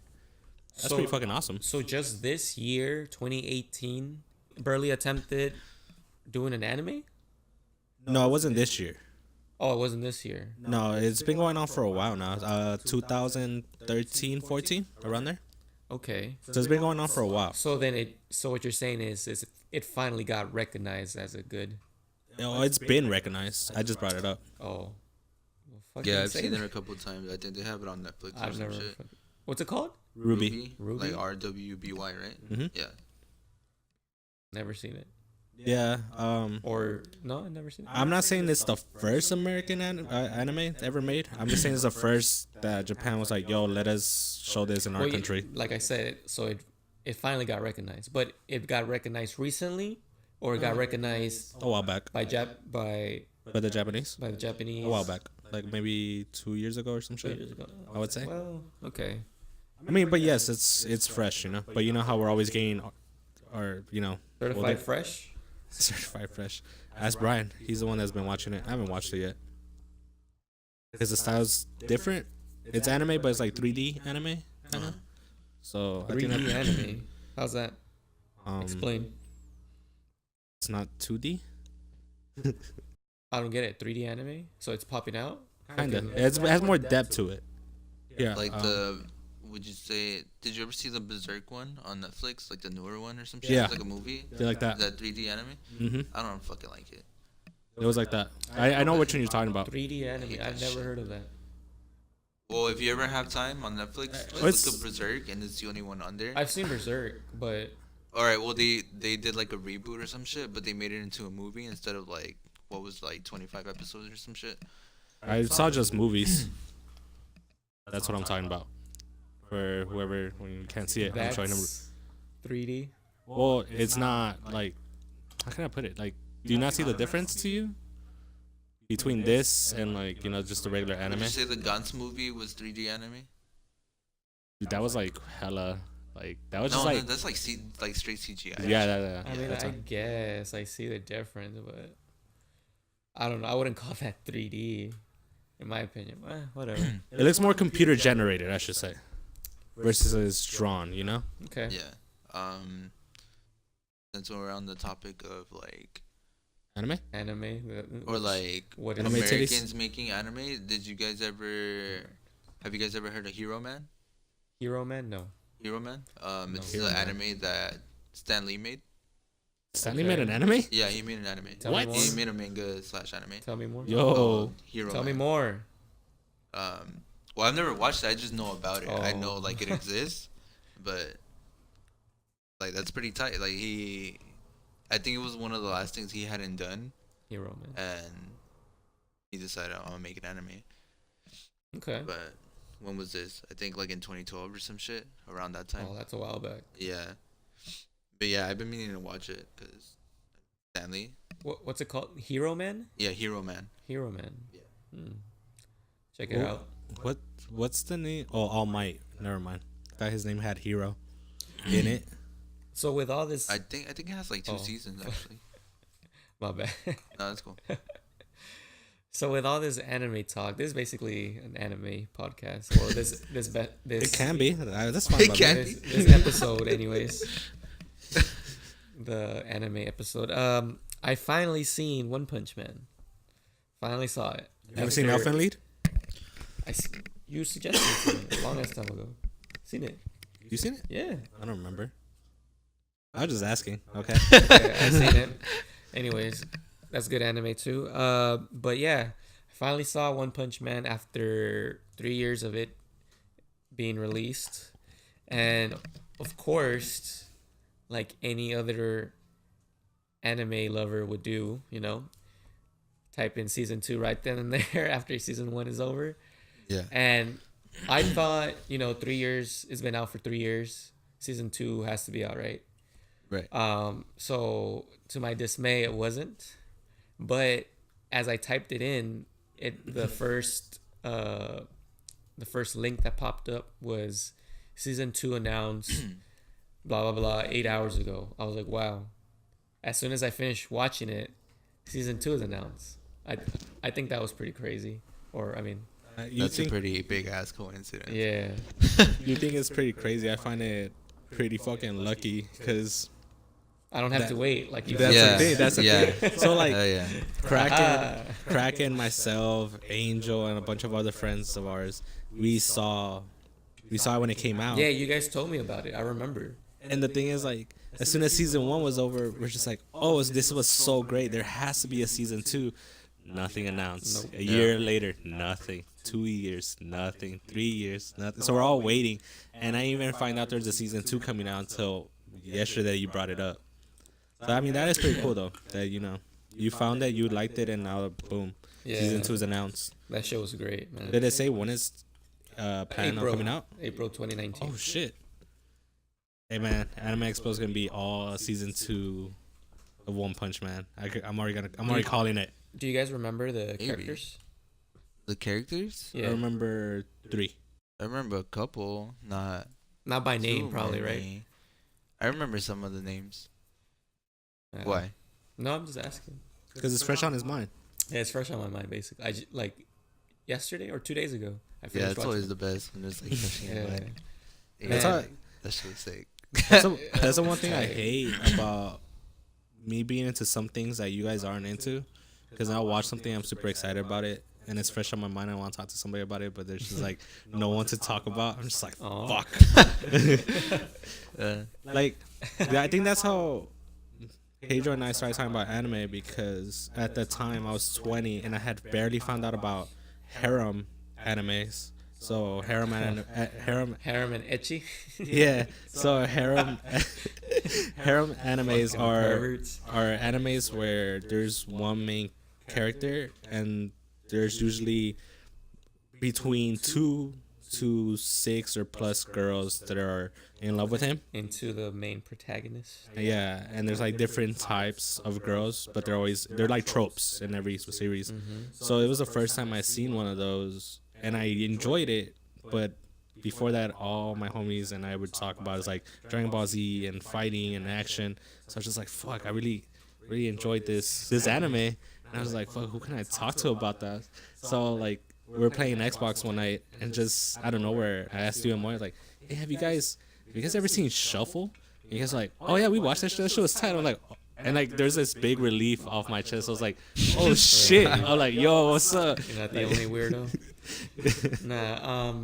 That's pretty fucking awesome. So just this year, 2018, Burley attempted doing an anime? No, it wasn't this year. Oh, it wasn't this year. No, it's been going on for a while now. 2013, 14, around there. Okay. So it's been going on for a while. So what you're saying is it finally got recognized as a good. Oh, it's been recognized. I just brought it up. Oh. Well, fucking Yeah, I've say seen that. it a couple of times. I think they have it on Netflix or I've some never. shit. What's it called? Ruby. Ruby? Like RWBY, right? Mm-hmm. Yeah. Never seen it. Yeah. Or no, I've never seen it. I'm not saying it's the first American anime ever made. I'm just saying it's the first that Japan was like, yo, let us show this in our Well, country. Like I said, so it finally got recognized, but it got recognized recently, or it got recognized A while back. by By the Japanese. the Japanese A while back. Like maybe 2 years ago or some 2 shit. years ago. I would say. Well, okay. I mean, but yes, it's fresh, you know. But you know how we're always getting, or you know, Certified older? fresh. Certified fresh. Ask Brian. He's the one that's been watching it. I haven't watched it yet. Because the style's different. It's anime, but it's like 3D anime, kind of. So I think 3D that, anime. How's that? Explain. it's not 2D. I don't get it. 3D anime. So it's popping out. Kind of. Fucking- It has more depth to it. Yeah. Like would you say, did you ever see the Berserk one on Netflix? Like the newer one or some shit? Yeah. It's like a movie? They like that. That 3D anime? Mm-hmm. I don't fucking like it. It was like that. I know which one you're talking about. 3D anime. I've never heard of that. Well, if you ever have time on Netflix, just It's- look up Berserk, and it's the only one on there. I've seen Berserk, but Alright, well, they did like a reboot or some shit, but they made it into a movie instead of like, what was like 25 episodes or some shit. I saw just movies. That's what I'm talking about. For whoever when you can't see it, I'm showing them. that's 3D. Well, it's not like, how can I put it? Like, do you not see the difference to you between this and like, you know, just the regular Would anime? you say the Gantz movie was 3D anime? Dude, that was like hella, like that was No, just no, like, that's like like straight CGI. yeah. I mean, that's I all. guess I see the difference, but I don't know. I wouldn't call that 3D, in my opinion. Whatever. It looks more computer generated, I should say, versus drawn. You know? Okay. Yeah. Since we're on the topic of like, Anime? Anime. or like What is Anime titties? Americans making anime, have you guys ever heard of Hero Man? Hero Man? No. Hero Man? It's Hero the Man. anime that Stan Lee made. Stanley Okay. made an anime? Yeah, he made an anime. Tell me What? more. He made a manga / anime. Tell me more. Yo, called Hero Tell me Man. more. Well, I've never watched it. I just know about it. I know Oh. like it exists, but like that's pretty tight. Like I think it was one of the last things he hadn't done, Hero Man. and he decided I'm gonna make an anime. Okay. But when was this? I think like in 2012 or some shit around that time. Oh, that's a while back. Yeah, but yeah, I've been meaning to watch it because Stanley. What's it called? Hero Man? Yeah, Hero Man. Hero Man. Yeah. Check it out. what's the name? Oh, All Might. Never mind. Thought his name had Hero in it. So with all this, I think it has like 2 seasons actually. my bad. No, that's cool. So with all this anime talk, this is basically an anime podcast, or this It can be. That's fine. It by me. can. this episode, anyways. The anime episode. I finally seen One Punch Man. Finally saw it. You ever seen Elfen Lied? You suggested it to me a long ass time ago. Seen it? You seen it? Yeah. I don't remember. I was just asking. Okay. Okay, I seen it. Anyways, that's good anime too. But yeah, I finally saw One Punch Man after 3 years of it being released, and of course, like any other anime lover would do, you know, type in season 2 right then and there after season 1 is over. Yeah. And I thought, 3 years, it's been out for 3 years. Season 2 has to be out, right? Right. So to my dismay, it wasn't. But as I typed it in, the first link that popped up was season 2 announced, blah blah blah, 8 hours ago. I was like, wow. As soon as I finished watching it, season 2 is announced. I think that was pretty crazy. Or I mean, That's a pretty big ass coincidence. yeah. You think it's pretty crazy? I find it pretty fucking lucky because I don't have to wait like you. that's Yeah. the thing. That's the Yeah. thing. So like, Yeah. Kraken, myself, Angel, and a bunch of other friends of ours, we saw We saw it when it came out. Yeah, you guys told me about it. I remember. And the thing is, like, as soon as season 1 was over, we're just like, oh, this was so great. There has to be a season 2. Nothing announced. Nope. A year later, nothing. 2 years, nothing. 3 years, nothing. So we're all waiting. And I didn't even find out there's a season 2 coming out until yesterday you brought it up. So, I mean, that is pretty cool, though. That, you found that you liked it, and now, boom, Yeah. season 2 is announced. That show was great, man. Did it say when it's planning on coming out? April 2019. Oh, shit. Hey, man, Anime Expo is going to be all season 2 of One Punch Man. I'm already calling it. Do you guys remember the characters? The characters? Yeah. I remember 3. I remember a couple, not by name, too probably, many. right? I remember some of the names. Why? No, I'm just asking. Because it's fresh on his mind. Yeah, it's fresh on my mind, basically. Like yesterday or 2 days ago. I Yeah, finished it's always the best when there's like fresh in your mind. Yeah. That's how- That shit was sick. That's the one thing I hate about me being into some things that you guys aren't into. Because I'll watch something, I'm super excited about it, and it's fresh on my mind. I want to talk to somebody about it, but there's just like no one to talk about. I'm just like, Aw. fuck. Like, I think that's how Pedro and I started talking about anime, because at the time I was 20 and I had barely found out about harem animes. So harem and ecchi. yeah. So harem animes Perverts. are animes where there's one main character and there's usually between 2 to 6 or plus girls that are in love with him. Into the main protagonist. Yeah, and there's like different types of girls, but they're like tropes in every series. So it was the first time I seen one of those, and I enjoyed it. But before that, all my homies and I would talk about is like Dragon Ball Z and fighting and action. So I was just like, fuck, I really enjoyed this anime. And I was like, fuck, who can I talk to about that? So like, we were playing Xbox one night, and just out of nowhere, I asked you and Moy, like, hey, have you guys ever seen Shuffle? And you guys were like, oh yeah, we watched that show. That show was tight. I'm like, and like, there's this big relief off my chest. I was like, oh shit. I'm like, yo, what's up? You're not the only weirdo. Nah.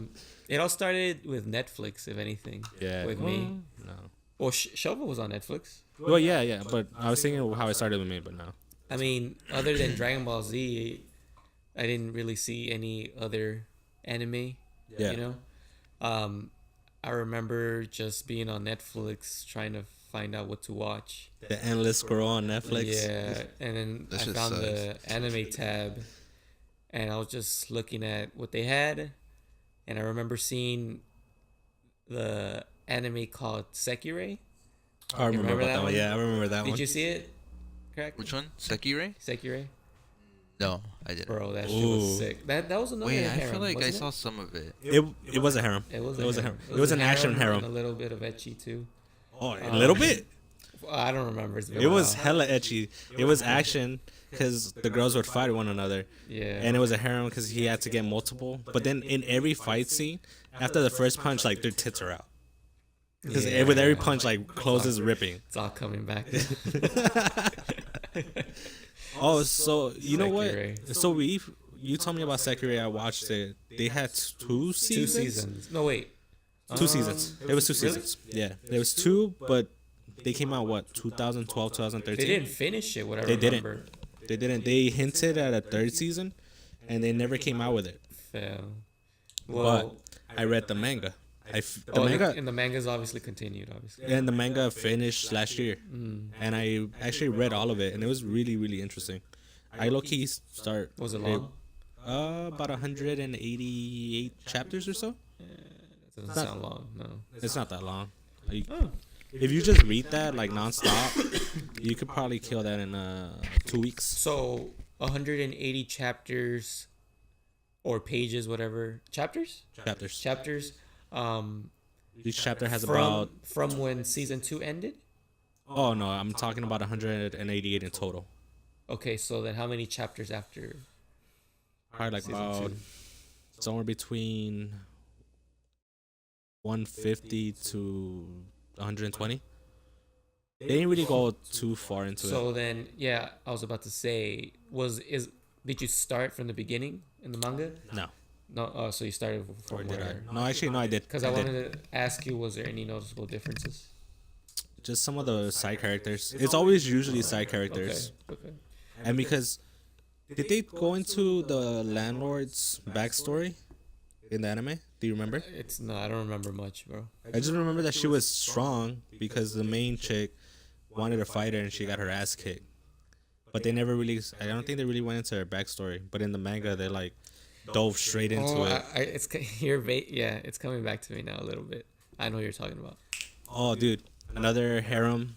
It all started with Netflix, if anything. Yeah. With me. No. Well, Shovel was on Netflix. Well, yeah. But I was thinking how it started with me, but no. I mean, other than Dragon Ball Z, I didn't really see any other anime. Yeah. You know? I remember just being on Netflix trying to find out what to watch. The endless scroll on Netflix. Yeah, and then That I shit found sucks. the anime tab, and I was just looking at what they had, and I remember seeing the anime called Sekirei. I remember remember about that that one. one? Yeah, I remember that Did one. you see it? Correct. Which one? Sekirei? Sekirei. No, I didn't. Bro, that shit Ooh. was sick. That was another. Wait, I harem, feel like I wasn't saw it? some of it. It was a harem. It was a a harem. harem. It was an action And a harem. little bit of ecchi too. Oh, a little bit. I don't remember. It's been It a was while. hella etchy. It was action because the girls would fight one another. Yeah. And it was a harem because he had to get multiple. But then in every fight scene, after the first punch, like, their tits are out. Because Yeah. with every punch, like, clothes is ripping. It's all coming back. Oh, so you know what? Sekirei. So you told me about Sekirei. I watched it. They had 2 seasons. 2 seasons. No, wait. 2 seasons. It was 2 seasons. Yeah, there was 2, but they came out what 2012, 2013. They didn't finish it. What I They didn't. remember. They didn't. They hinted at a 3rd season, and they never came out with it. Fail. But Well, I read the manga. and the manga's obviously continued, obviously. And the manga finished last year, and I actually read all of it, and it was really, really interesting. I low key start. Was it long? About 188 chapters or so. Doesn't sound long. No. It's not that long. Oh. If you just read that like nonstop, you could probably kill that in 2 weeks. So 180 chapters, or pages, whatever. Chapters. Chapters. Each chapter has from about. from when season 2 ended. Oh no, I'm talking about 188 in total. Okay, so then how many chapters after? Probably like Season about 2. somewhere between 150 to 120. They didn't really go too far into it. So then, I was about to say, did you start from the beginning in the manga? No. No, so you started Or from did where? I? No, actually, no, I did. Because I wanted to ask you, was there any noticeable differences? Just some of the side characters. It's always usually side characters. Okay. And because did they go into the landlord's backstory in the anime? Do you remember? It's no, I don't remember much, bro. I just remember that she was strong because the main chick wanted to fight her and she got her ass kicked. But they never really. I don't think they really went into her backstory. But in the manga, they like dove straight into it. It's here. Yeah, it's coming back to me now a little bit. I know what you're talking about. Oh, dude, another harem,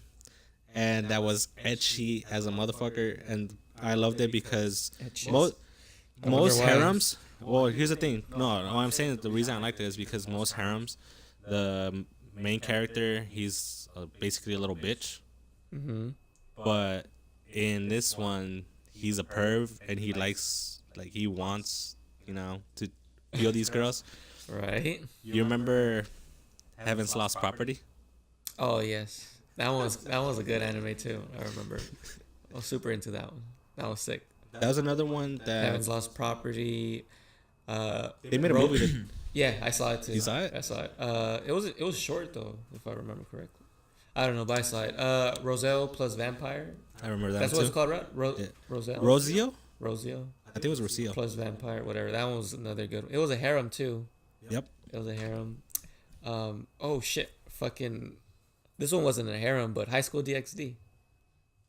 and that was ecchi as a motherfucker, and I loved it because most why. harems. Well, here's the thing. No, all I'm saying is the reason I liked it is because most harems, the main character, he's basically a little bitch. Mm-hmm. But in this one, he's a perv and he likes, like, he wants, to feel these girls. Right. You remember Heaven's Lost Property? Oh yes, that was a good anime too. I remember. I was super into that one. That was sick. That was another one that Heaven's Lost Property. they made a movie. Yeah, I saw it too. You saw it? I saw it. It was short though, if I remember correctly. I don't know, but I saw it. Roselle plus Vampire. I remember that. That's what it's called, right? Yeah. Roselle. Rosio? Rosio. I think it was Rocio. Plus Vampire, whatever. That one was another good one. It was a harem too. Yep. It was a harem. Oh shit. Fucking. This one wasn't a harem, but High School DxD.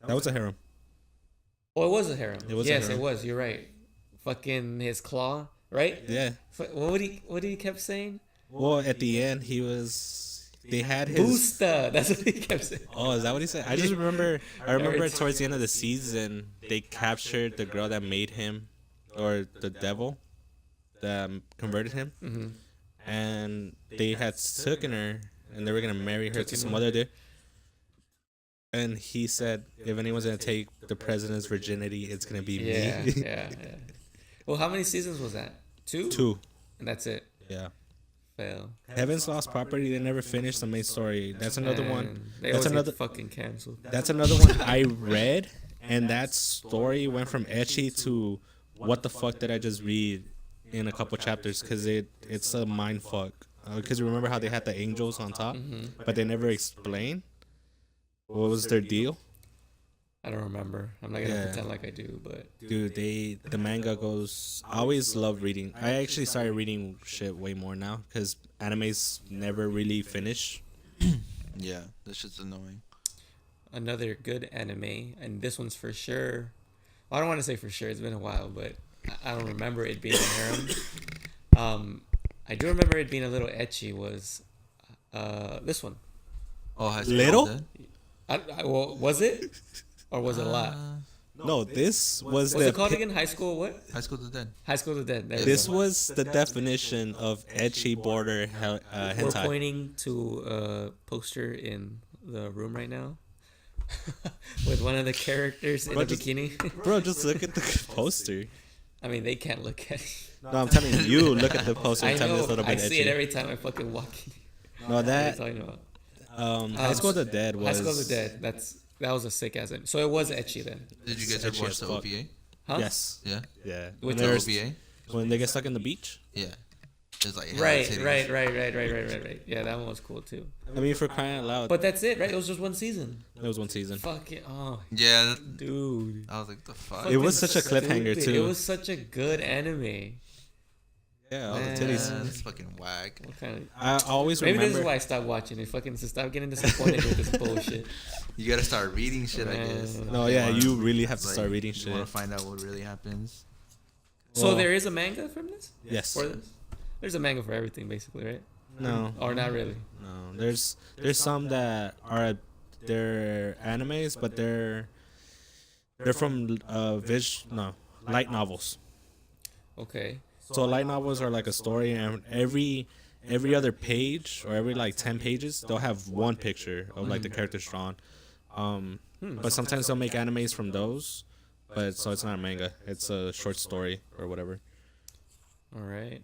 That was a harem. Oh, it was a harem. It was yes, a harem. it was. You're right. Fucking his claw, right? Yeah. What did he kept saying? Well, at the end, they had his. Boosta. That's what he kept saying. Oh, is that what he said? I just remember. I remember towards the end of the season, they captured the girl that made him, or the devil, that converted him, and they had taken her, and they were gonna marry her to some other dude. And he said, if anyone's gonna take the president's virginity, it's gonna be Yeah, me. yeah. Well, how many seasons was that? Two. Two. And that's it. Yeah. Fail. Heaven's Lost Property. They never finished the main story. That's another one. Man, They That's always another. get fucking canceled. That's another one I read, and that story went from ecchi to what the fuck did I just read in a couple chapters? Because it's a mind fuck. Because you remember how they had the angels on top, but they never explained what was their deal. I don't remember. I'm not gonna pretend like I do, but Dude, the manga goes. I always love reading. I actually started reading shit way more now because animes never really finish. Yeah, this shit's annoying. another good anime, and this one's for sure. Well, I don't want to say for sure. It's been a while, but I don't remember it being a harem. I do remember it being a little ecchi. Was this one? Oh, High School Little? Dead? Well, was it, or was it a lot? No, this was What's the it called again? High School what? High School Dead. High School to Dead. There we This go. was the definition of ecchi border We're hentai. pointing to a poster in the room right now with one of the characters in Bro, a just- bikini. Bro, just look at the poster. I mean, they can't look at it. No, I'm telling you, look at the poster I and tell me know. it's a little I bit see it ecchi. every time I fucking walk in. No, What are that you talking about? High School the Dead was. High School to Dead. That was a sick ass. So it was ecchi then. Did you guys It's ever watch as the fuck. OVA? Huh? Yes. Yeah. Yeah. Which When, The there's- OVA? when they get stuck in the beach. Yeah. It's like hella Right. titties. Yeah, that one was cool too. I mean, for crying out loud, But that's it, right? It was just one season. it was one season. Fuck it. Oh, Yeah. dude. I was like, the fuck? It was Fucking such a cliffhanger, stupid. too. It was such a good anime. Yeah, all the Man. titties. Yeah, that's fucking whack. What kind of... I always Maybe remember. this is why I stopped watching it. Fucking to stop getting disappointed with this bullshit. You gotta start reading shit, I guess. Man. No, If yeah, wanna- you really have to like, start reading You want shit. to find out what really happens. So Well- there is a manga from this? Yes. For this? There's a manga for everything, basically, right? No. Or not really? No. There's some that are they're animes, but they're from light novels. Okay. So light novels are like a story, and every other page or every like 10 pages they'll have one picture of like the characters drawn. But sometimes they'll make animes from those, but so it's not a manga. It's a short story or whatever. All right.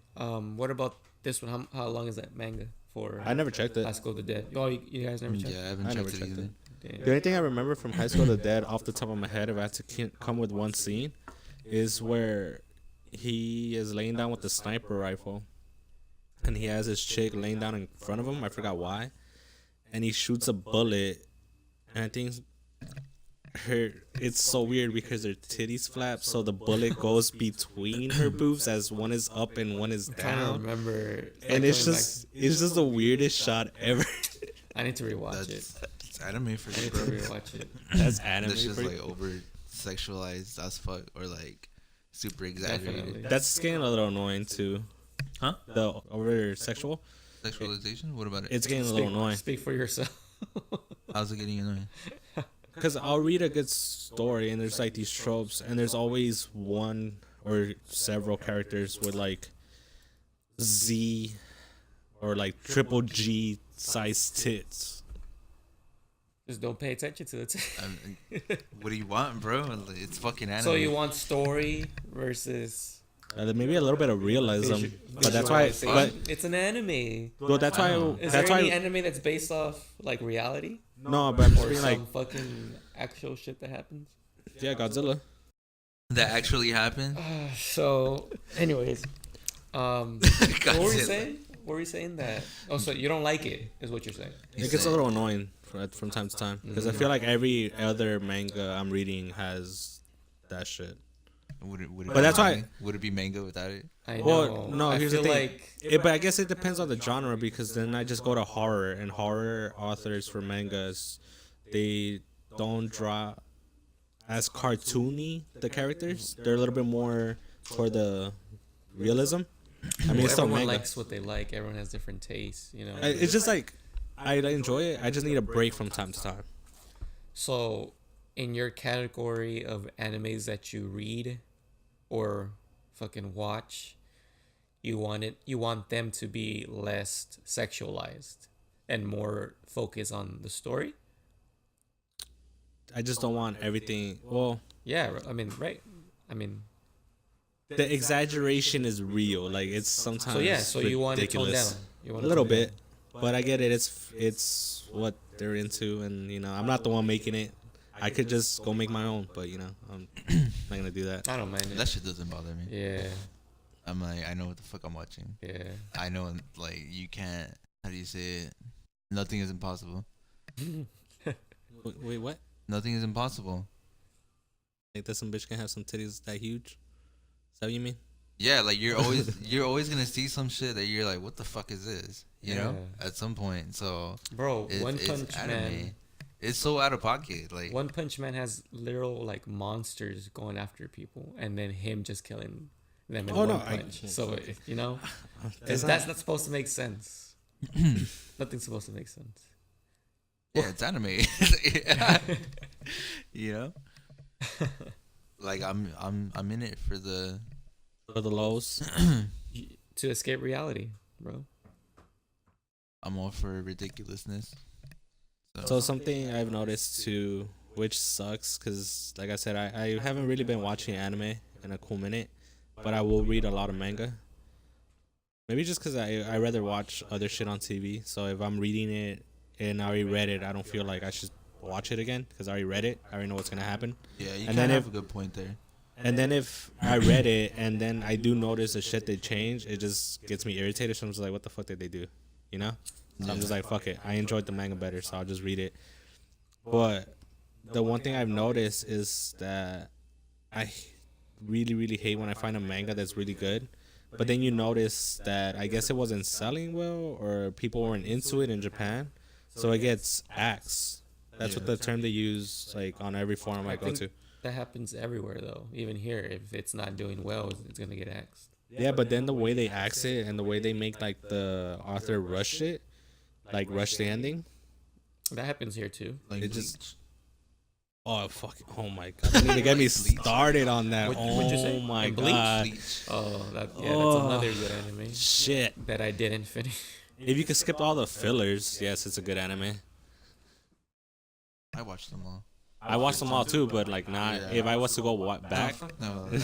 What about this one? How long is that manga for? I never checked High it. School to Dead. Oh, you guys never checked? Yeah, I haven't I never checked it checked either. it. Damn. The only thing I remember from High School the Dead off the top of my head, if I had to come with one scene, is where he is laying down with the sniper rifle, and he has his chick laying down in front of him. I forgot why, and he shoots a bullet, and I think her. It's so weird because her titties flap, so the bullet goes between her boobs as one is up and one is I'm trying to down, remember. and it's just the weirdest shot ever. I need to rewatch it. It's anime for I you, need bro. to rewatch it. That's anime. This is for you. like over sexualized as fuck or like super exaggerated. Definitely. That's getting a little annoying too. Huh? The over sexual. Sexualization? What about it? It's getting a little annoying. Speak for yourself. How's it getting annoying? Because I'll read a good story and there's like these tropes, and there's always one or several characters with like Z or like triple G size tits. Just don't pay attention to it. What do you want, bro? It's fucking anime. So you want story versus Maybe a little bit of realism, but that's why. But it's an anime. well, that's why. Is That's there any why. anime that's based off like reality No, but I'm just or being some like, fucking actual shit that happens? yeah, Godzilla. that actually happened? So, anyways, what were we Godzilla. saying? What were we saying that? Oh, so you don't like it? Is what you're saying? It gets a little annoying from time to time because I feel like every other manga I'm reading has that shit. But that's why. Would it be manga without it? I know. Well, no, I here's the feel thing. like But I guess it depends on the genre because then I just go to horror, and horror authors for mangas, they don't draw as cartoony the characters. They're a little bit more for the realism. I mean, it's still everyone manga. likes what they like. Everyone has different tastes, you know. It's just like I enjoy it. I just need a break from time to time. So, in your category of animes that you read or fucking watch, you want them to be less sexualized and more focused on the story? I just don't want everything. Well, Yeah, I mean, right? I mean, the exaggeration is real. Like it's sometimes so yeah, so you want it toned ridiculous. down. You A want it little toned down. bit, but I get it. It's what they're into, and I'm not the one making it. I could just go make my own, but I'm not gonna do that. I don't mind it. That shit doesn't bother me. Yeah, I'm like, I know what the fuck I'm watching. yeah. I know, like, you can't. How do you say it? Nothing is impossible. Wait, what? Nothing is impossible. Like that some bitch can have some titties that huge? Is that what you mean? Yeah, like you're always gonna see some shit that you're like, what the fuck is this? You know, Yeah. at some point. So, Bro, One it's Punch anime. Man. It's so out of pocket. Like, One Punch Man has literal like monsters going after people, and then him just killing them in Oh, one no, punch. It's that's not supposed to make sense. Nothing's supposed to make sense. yeah, it's anime. You know, like I'm in it for the. For the lows. To escape reality, bro. I'm all for ridiculousness. So something I've noticed too, which sucks, because like I said, I haven't really been watching anime in a cool minute, but I will read a lot of manga. Maybe just because I rather watch other shit on TV. So if I'm reading it and I already read it, I don't feel like I should watch it again because I already read it. I already know what's gonna happen. Yeah, you And can then have if- a good point there. And then if I read it and then I do notice the shit they change, it just gets me irritated. So I'm just like, what the fuck did they do? You know? So I'm just like, fuck it. I enjoyed the manga better, so I'll just read it. But the one thing I've noticed is that I really, really hate when I find a manga that's really good. But then you notice that I guess it wasn't selling well or people weren't into it in Japan. So it gets axed. That's what the term they use like on every forum I go think to. that happens everywhere though. Even here, if it's not doing well, it's gonna get axed. Yeah, but then the way they axe it and the way they make like the author rush it, like rush the ending, That happens here too. Like it Bleach. just oh fuck, oh my god, they need to get me started on that. What'd you say? Oh my Bleach? god, Bleach. Oh, that's Oh. another good anime shit. that I didn't finish. If you could skip all the fillers, yes, it's a good anime. I watched them all. I watched them all too, but like not. Yeah. If I was to go back, No, I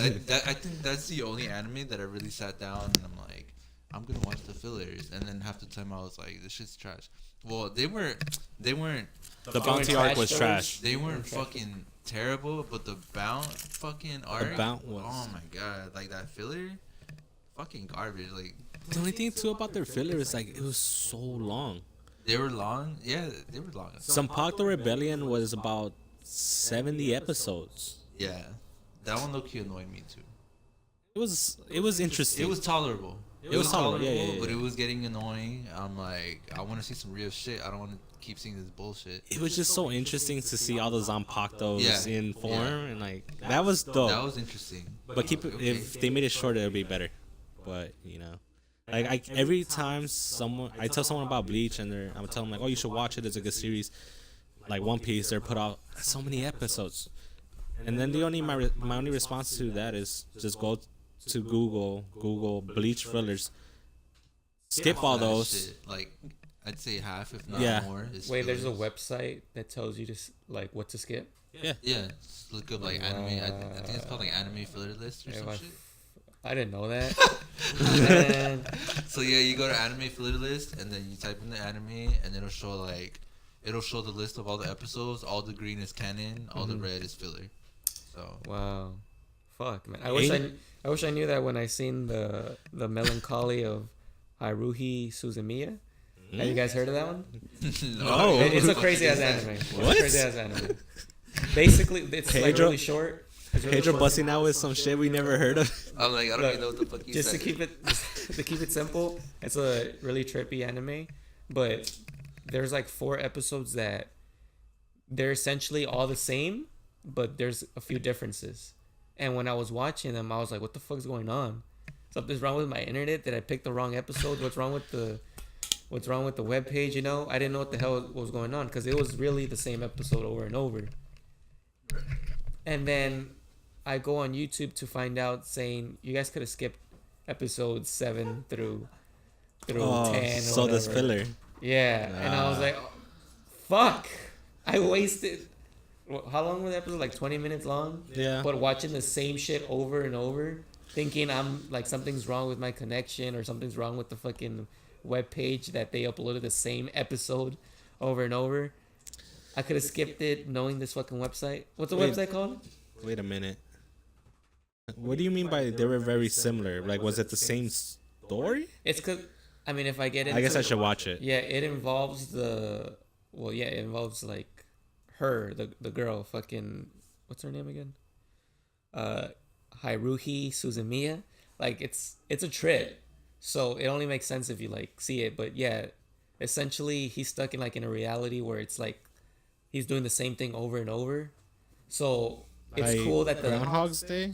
think that's the only anime that I really sat down and I'm like, I'm gonna watch the fillers, and then half the time I was like, this shit's trash. Well, they weren't the bounty arc was trash. they weren't fucking terrible, but the Bound fucking arc. Bound was. Oh my god, like that filler, fucking garbage. Like The only thing too about their filler is like it was so long. they were long. Yeah, they were long. Senpaku Rebellion was about 70 episodes. Yeah, that one low-key annoyed me too. It was interesting. It was tolerable. It was tolerable, yeah. But it was getting annoying. I'm like, I want to see some real shit. I don't want to keep seeing this bullshit. It was just so interesting to see all the Zanpakutos Yeah. in form, and like that was dope. That was interesting. But if they made it shorter, it'd be better. But like every time I tell someone about Bleach, and I'm telling them like, oh, you should watch it. It's a good series. Like One Piece, they're put out so many episodes, and then my only response to that is just go to Google Bleach fillers, skip all That those. shit, like, I'd say half, if not Yeah. more. Is Wait, there's a fillers. website that tells you to like what to skip. Yeah. Yeah, just look up like anime. I think it's called like anime filler list or If some I, shit. I didn't know that. Man. So yeah, you go to anime filler list and then you type in the anime and it'll show the list of all the episodes. All the green is canon. All the red is filler. So Wow, fuck, man. I wish I knew that when I seen the melancholy of Haruhi Suzumiya. Have you guys heard of that one? No. It's a crazy ass anime. What? It's a crazy ass anime. Basically, it's like Pedro- really short. It's really Pedro short. busting out with some shit we never heard of. I'm like, I don't Look, even know what the fuck you Just said. to keep it simple, it's a really trippy anime, but there's like 4 episodes that they're essentially all the same, but there's a few differences. And when I was watching them, I was like, what the fuck's going on? Something's wrong with my internet? Did I pick the wrong episode? What's wrong with the web page? I didn't know what the hell was going on, because it was really the same episode over and over. And then I go on YouTube to find out, saying you guys could have skipped episodes 7 through 10 or so this whatever. filler. Yeah, and I was like, oh, fuck, I wasted. How long was the episode? Like 20 minutes long. Yeah. But watching the same shit over and over, thinking I'm like something's wrong with my connection or something's wrong with the fucking web page that they uploaded the same episode over and over. I could have skipped it knowing this fucking website. What's the Wait. website called? Wait a minute. What do you mean by they were very similar? Like, was it the same story? It's because, I mean, if I get into I guess I should watch it. Yeah, it involves it involves like her, the girl, fucking, what's her name again? Haruhi Suzumiya. Like, it's a trip. So it only makes sense if you like see it. But yeah, essentially he's stuck in like in a reality where it's like he's doing the same thing over and over. So it's Like cool that the Groundhog's Day.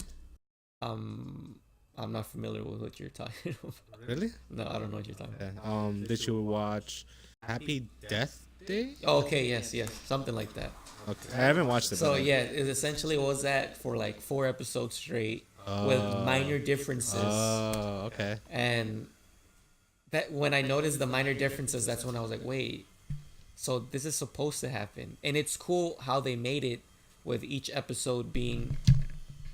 I'm not familiar with what you're talking about. Really? No, I don't know what you're talking about. Yeah. Did you watch Happy Death Day? Oh, okay, yes, something like that. Okay. I haven't watched it. So but yeah, it essentially was that for like 4 episodes straight with minor differences. Oh, okay. And that when I noticed the minor differences, that's when I was like, wait, so this is supposed to happen. And it's cool how they made it with each episode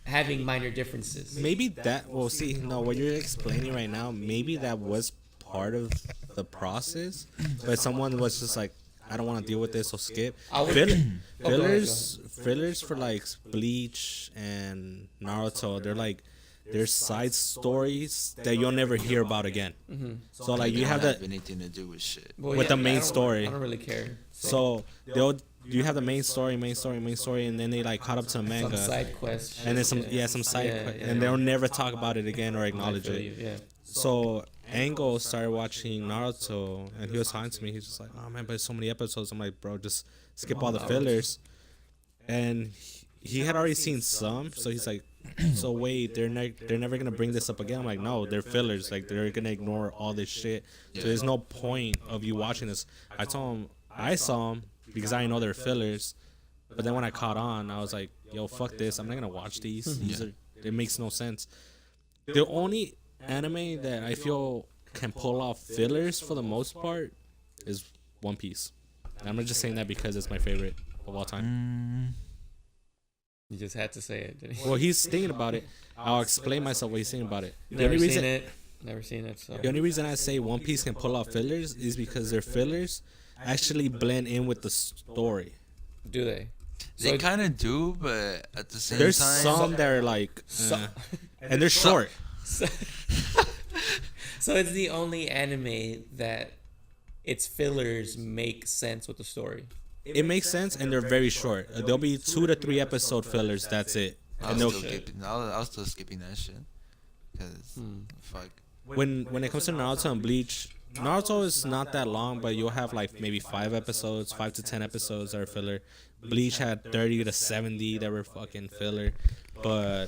having minor differences. Maybe that. Well, see, no, what you're explaining right now, maybe that was part of the process, but someone was just like, I don't want to deal with this, so skip. Fillers for like Bleach and Naruto, they're side stories that you'll never hear about again. So like you have that that anything to do with shit. Well, with the I main don't- story. I don't really care. So you have the main story, and then they like caught up to the Some manga, side quests. and then some side, and they'll never talk about it again or acknowledge it. Yeah. So Angle started watching Naruto, and he was talking to me. He's just like, "Oh man, but there's so many episodes." I'm like, "Bro, just skip all the fillers." And he had already seen some, so he's like, "So wait, they're never gonna bring this up again." I'm like, "No, they're fillers. Like they're gonna ignore all this shit. So there's no point of you watching this." I told him I saw them because I know they're fillers, but then when I caught on, I was like, "Yo, fuck this! I'm not gonna watch these. It makes no sense." The only anime that I feel can pull off fillers for the most part is One Piece. And I'm just saying that because it's my favorite of all time. You just had to say it, didn't you? Well, he's thinking about it. I'll explain myself what he's thinking about it. Never seen it. Never seen it. So The only reason I say One Piece can pull off fillers is because their fillers actually blend in with the story. do they? So They kind of do, but at the same There's time, some that are like, So- and they're short. so, so it's the only anime that its fillers make sense with the story. It makes sense, and they're very short. There'll be 2 to 3 episode fillers. That's it. I And was they'll, I was still skipping that shit. Cause fuck. when it comes to Naruto and Bleach, Naruto is not that long, but you'll have like maybe 5 episodes, 5 to 10 episodes that are filler. Bleach had 30 to 70 that were fucking filler, but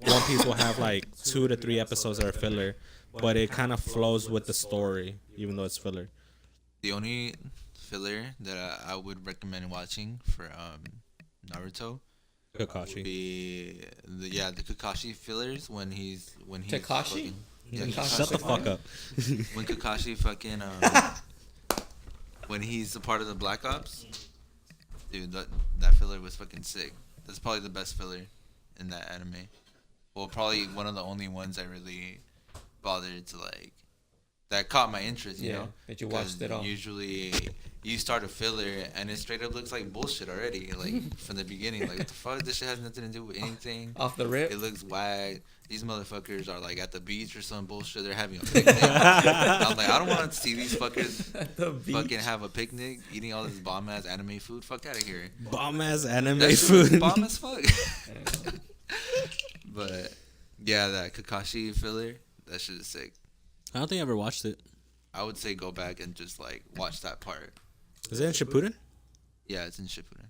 One Piece will have like 2 to 3 episodes that are filler, but it kind of flows with the story, even though it's filler. The only filler that I would recommend watching for Naruto would Kakashi. be the Kakashi fillers when he's Takashi? fucking- yeah, Shut the fuck up. When Kakashi fucking when he's a part of the Black Ops, dude, that filler was fucking sick. That's probably the best filler in that anime. Well, probably one of the only ones I really bothered to like that caught my interest. You know, that you watched 'Cause it all. Usually, you start a filler and it straight up looks like bullshit already, like from the beginning. Like, what the fuck? This shit has nothing to do with anything. Off the rip. It looks whack. These motherfuckers are like at the beach or some bullshit. They're having a picnic. I'm like, I don't want to see these fuckers At the beach. fucking have a picnic, eating all this bomb ass anime food. Fuck out of here. Bomb ass anime That shit was food. bomb as fuck. But yeah, that Kakashi filler, that shit is sick. I don't think I ever watched it. I would say go back and just like watch that part. Is it in Shippuden? Yeah, it's in Shippuden.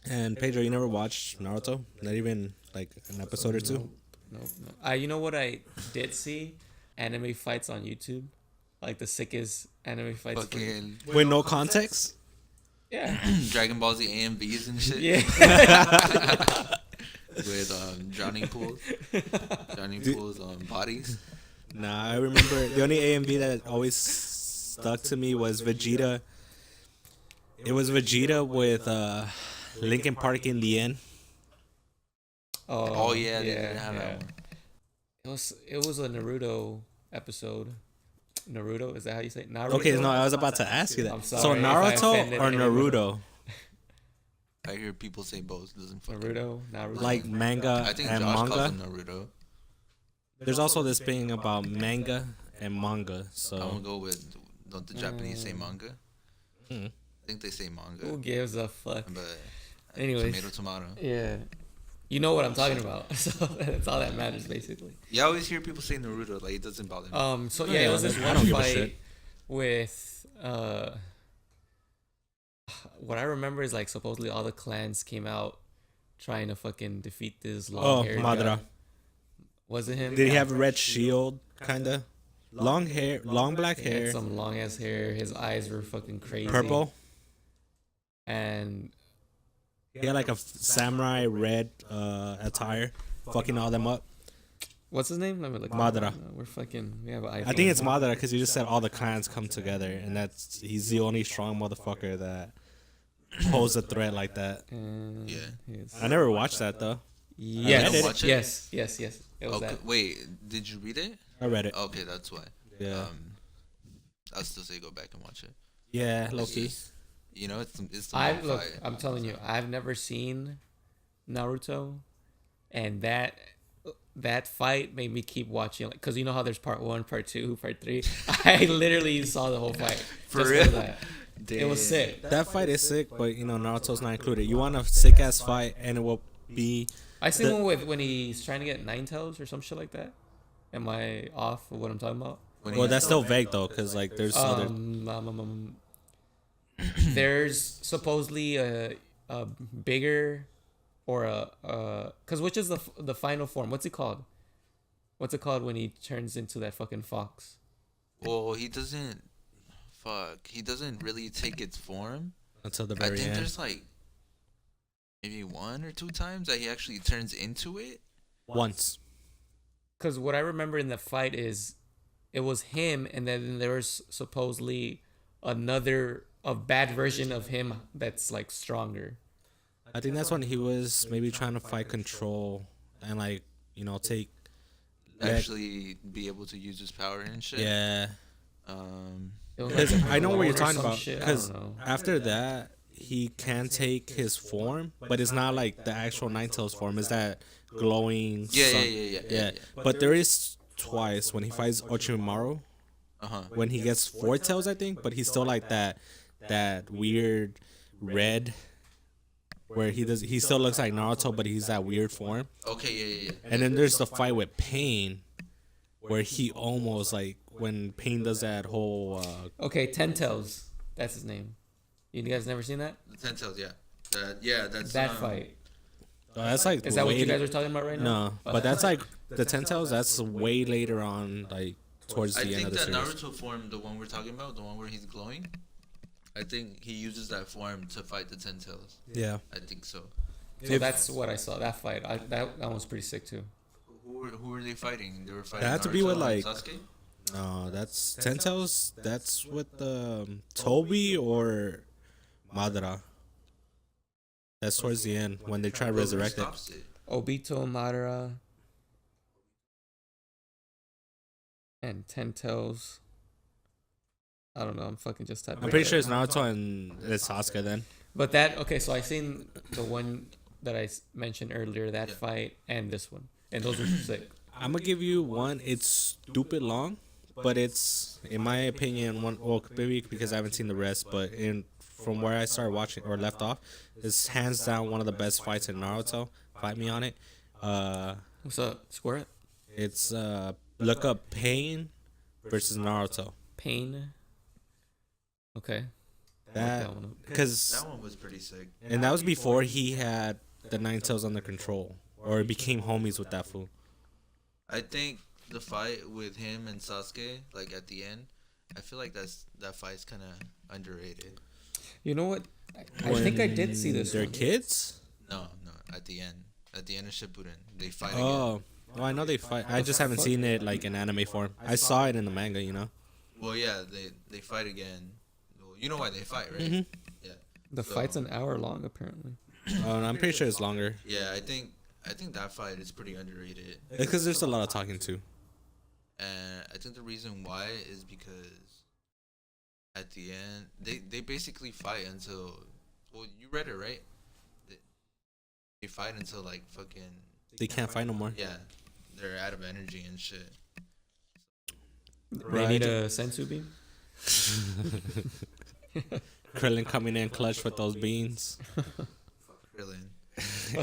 And Pedro, you never watched Naruto? Not even like an episode or two? Nope. You know what I did see? Anime fights on YouTube, like the sickest anime fights. Fucking With no context? Yeah. Dragon Ball Z AMVs and shit. Yeah. With drowning pools. Drowning pools on bodies. Nah, I remember the only AMV that always stuck to me was Vegeta. It was Vegeta with Linkin Park in the end. Oh yeah, they didn't have that one. It was a Naruto episode. Naruto, is that how you say it? Naruto? Okay, no, I was about to ask you that. I'm So sorry if I Naruto offended or anyone. Naruto? I hear people say both. Doesn't fucking. Naruto. Like manga I think and Josh calls manga? him Naruto. There's also this thing about manga and manga. I'm So gonna go with. Don't the Japanese say manga? Hmm. I think they say manga. Who gives a fuck? But Anyways. tomato. Yeah. You know what I'm talking about. So that's all that matters, basically. Yeah, I always hear people say Naruto. Like it doesn't bother me. So Yeah, it was this I one don't give a fight shit. with what I remember is like supposedly all the clans came out trying to fucking defeat this long haired Madara. guy. Was it him? Did he have a red shield, kinda? Long hair, long black He had hair, some long ass hair. His eyes were fucking crazy. purple. And He had like a samurai red attire, fucking all them up. what's his name? Let me look. Madara. We have an I think it's Madara because you just said all the clans come together, and he's the only strong motherfucker that pose a threat like that. Yeah. I never watched that though. Yes. read it. Watch it? Yes. It was Okay, that. wait, did you read it? I read it. Okay, that's why. Yeah, I'll still say go back and watch it. yeah, It's Loki. just- you know, it's the one Look, fight. I'm telling you, I've never seen Naruto, and that fight made me keep watching, like, cause you know how there's part 1, part 2, part 3. I literally saw the whole fight. For just real? that. It was sick. That fight is sick, but you know Naruto's not included. You want a sick ass fight, and it will be I seen one with when he's trying to get 9 tails or some shit like that. Am I off of what I'm talking about? When well. he- That's still vague though, cause like there's other. There's supposedly a bigger or cause which is the final form? What's it called? What's it called when he turns into that fucking fox? well, he doesn't. Fuck, he doesn't really take its form. Until the I very think end. there's like maybe 1 or 2 times that he actually turns into it. Once. Cause what I remember in the fight is it was him, and then there was supposedly a bad version of him that's like stronger. I think that's when he was maybe trying to fight control and like take. Actually, be able to use his power and shit. Yeah. Um. It was Because like I know what you're or talking some about. shit, I Because don't know. after that, he can take his form, but it's not like the actual Ninetales form. It's that glowing. Yeah. But there is twice when he fights Orochimaru. Uh-huh. When he gets four tails, I think, but he's still like that weird red, where he still looks like Naruto, but he's that weird form. Okay, yeah. And then there's the fight with Pain, where he almost like when Pain does that whole. Okay, Ten Tails. That's his name. You guys never seen that? The Ten Tails, that's that fight. That's like. Is that what you guys are talking about right now? No, but that's like the Ten Tails. That's way later on, like towards the end of the series. I think that Naruto form, the one we're talking about, the one where he's glowing, I think he uses that form to fight the Ten Tails. Yeah, I think so. So that's what I saw. That fight, that one was pretty sick too. Who were they fighting? They were fighting. That had to be with like. Sasuke? No, that's Ten Tails. That's with Toby or Madara. That's towards the end when they try to resurrect it. Obito, Madara, and Ten Tails. I don't know. I'm fucking just typing. I'm pretty sure it's Naruto and it's Sasuke then. But okay, so I seen the one that I mentioned earlier, that fight, and this one, and those are sick. I'm gonna give you one. It's stupid long, but it's, in my opinion, one. Well, maybe because I haven't seen the rest, but from where I started watching or left off, it's hands down one of the best fights in Naruto. Fight me on it. What's up? Square it. It's look up Pain versus Naruto. Pain. Okay. Because that one was pretty sick, and that was before he had the Ninetales under control, or became homies with that fool. I think the fight with him and Sasuke, like at the end, I feel like that fight's kind of underrated. You know what? I think I did see this. They're kids? No. At the end of Shippuden, they fight again. Well, I know they fight. I just haven't seen it like in anime form. I saw it in the manga, you know. Well, yeah, they fight again. Well, you know why they fight, right? Mm-hmm. Yeah. The fight's an hour long, apparently. Oh, I'm pretty sure it's longer. Yeah, I think that fight is pretty underrated. Because there's a lot of talking to. And I think the reason why is because at the end they basically fight until, well, you read it, right? They fight until like fucking they can't fight no more. Yeah, they're out of energy and shit. They need a sensu beam. Krillin coming in clutch with those beans. Krillin.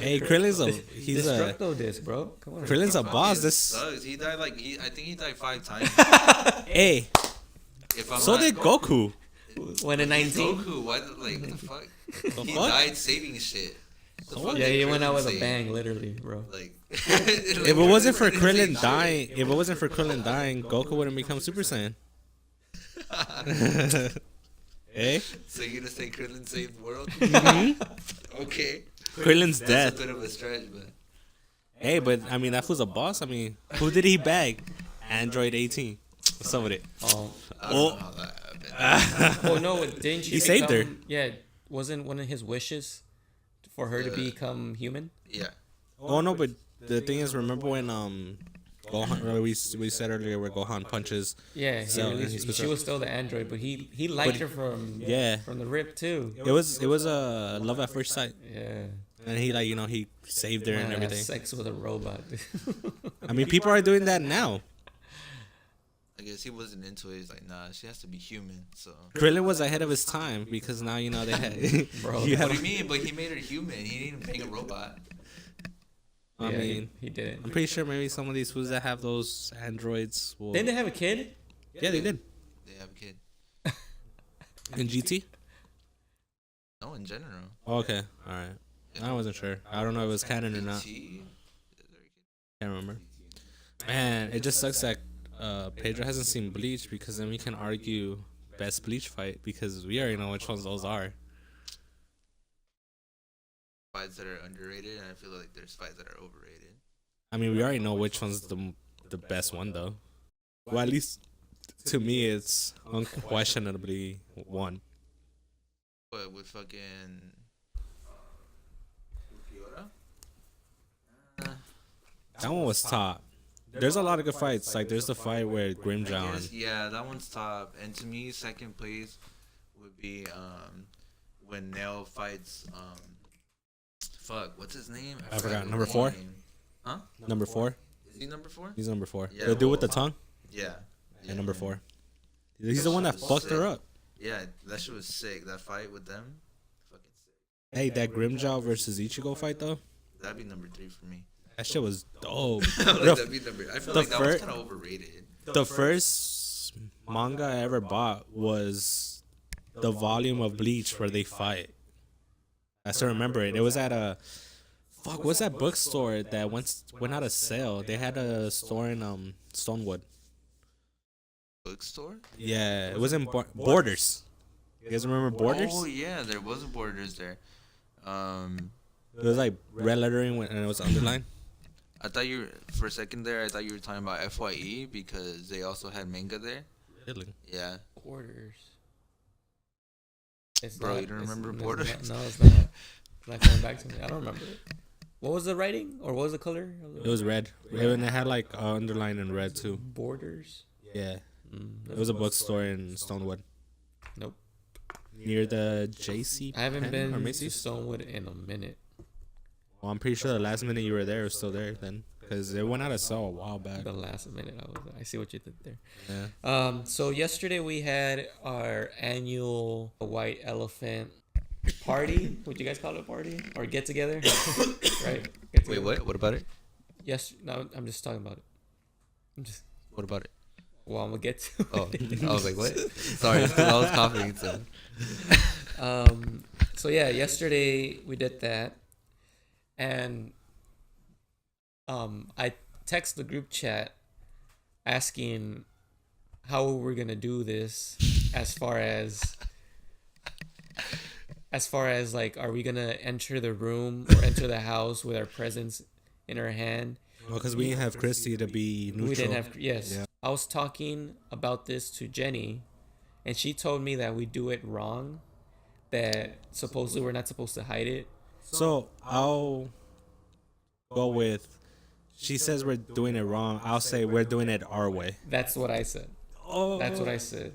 Hey, Krillin's he's Destructo disc, bro. Come on. Krillin's a boss. This he died I think he died 5 times. Hey, so did Goku. When in 19. Goku, what the fuck? He died saving shit. Yeah, he went out with a bang, literally, bro. Like, if it wasn't for Krillin dying, Goku wouldn't become Super Saiyan. Hey? So you're gonna say Krillin saved the world? Mm-hmm. Okay. Krillin's dead. That's a bit of a stretch, but. Hey, but I mean, that was a boss. I mean, who did he bag? Android 18. What's up with it? Oh no! Didn't she? He saved her. Yeah, wasn't one of his wishes for her to become human? Yeah. Oh no, but the thing is, remember when Gohan? We said earlier where Gohan punches. Yeah, she was still the android, but he liked her from the rip too. It was a love at first sight. Yeah. And he he saved her and everything. Sex with a robot. I mean, people are doing that now. I guess he wasn't into it. He's like, nah, she has to be human. So Krillin was ahead of his time because now they had. Bro, what do you mean? But he made her human. He didn't make a robot. I mean, he did. I'm pretty sure maybe some of these fools that have those androids will. Didn't they have a kid? Yeah, they did. They have a kid. In GT? No, in general. Oh, okay, all right. I wasn't sure. I don't know if it was canon or not. Can't remember. Man, it just sucks that Pedro hasn't seen Bleach, because then we can argue best Bleach fight, because we already know which ones those are. Fights that are underrated, and I feel like there's fights that are overrated. I mean, we already know which one's the best one, though. Well, at least to me, it's unquestionably one. But with fucking that one was top. There's a lot of good fights. Like, there's the fight where Grimjaw. Yeah, that one's top. And to me, second place would be when Nail fights fuck, what's his name? I forgot. his Number 4? name. Huh? Number 4? Is he number 4? He's number 4. Yeah, The dude with the tongue? Yeah. Yeah, number 4. He's the one that fucked her up. Yeah, that shit was sick. That fight with them, fucking sick. Hey, that Grimjaw versus Ichigo fight though, That'd be number 3 for me. that shit was dope. That'd be number. I feel the like that was fir- kind of overrated. The first manga I ever bought was the volume of Bleach where they fight. I still remember it. It was at a what's that bookstore that went out of sale? They had a store in Stonewood. Bookstore? Yeah, it was in Borders. You guys remember Borders? Oh yeah, there was a Borders there. It was like red lettering and it was underlined. I thought you for a second there. I thought you were talking about FYE because they also had manga there. Really? Yeah. Borders. Bro, you don't remember Borders? No, it's not. It's not coming back to me. I don't remember it. What was the writing or what was the color? It was red. And it had like underline in red too. Borders. Yeah. It was a bookstore in Stonewood. Nope. Near the JC. I haven't been or to Macy's. Stonewood in a minute. Well, I'm pretty sure the last minute you were there was still there then, because it went out of sale a while back. The last minute I see what you did there. Yeah. So yesterday we had our annual white elephant party. Would you guys call it a party or get together? Right. Get Wait, what? What about it? Yes. No, I'm just talking about it. What about it? Well, I'm gonna get to. Oh, I was like, what? Sorry, it's 'cause I was coughing. So. So yeah, yesterday we did that, and I text the group chat asking how we're gonna do this, as far as like, are we gonna enter the room or enter the house with our presents in our hand? Well, because we didn't have Christy to be neutral. We didn't have, yes. Yeah. I was talking about this to Jenny, and she told me that we do it wrong, that supposedly we're not supposed to hide it. So I'll go with. She says we're doing it wrong. I'll say we're doing it our way. That's what I said. Oh. That's what I said.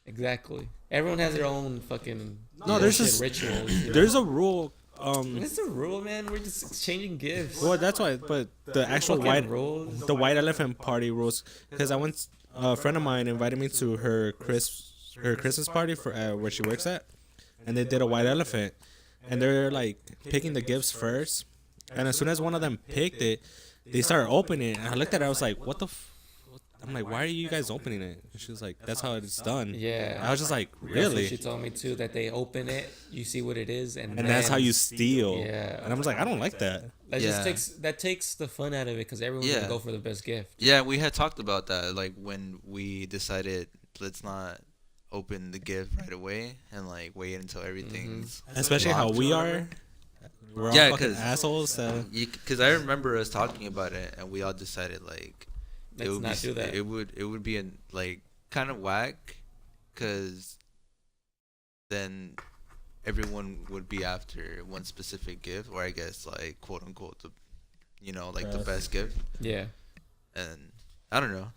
Exactly. Everyone has their own fucking there's bullshit just rituals. You know? There's a rule. What's the rule, man? We're just exchanging gifts. Well, that's why. But the actual Fucking rules. the white elephant party rules. Because I went, a friend of mine invited me to her Christmas party for where she works at, and they did a white elephant, and they're like picking the gifts first, and as soon as one of them picked it, they started opening it, and I looked at it, I was like, what the. I'm like, why are you guys opening it? And she was like, that's how it's done. Yeah. I was just like, That's really? what she told me too, that they open it, you see what it is, and That's how you steal. Yeah. And I was like, I don't like that. That Yeah. just takes the fun out of it, because everyone's Yeah. gonna go for the best gift. Yeah, we had talked about that, like when we decided let's not open the gift right away and like wait until everything's. Especially how locked we or are. whatever. We're all Yeah, fucking 'cause- assholes. So. Because I remember us talking about it, and we all decided like Let's would not be, do that. It would be like kind of whack, because then everyone would be after one specific gift, or I guess like quote unquote the, like the best gift, Yeah. and I don't know.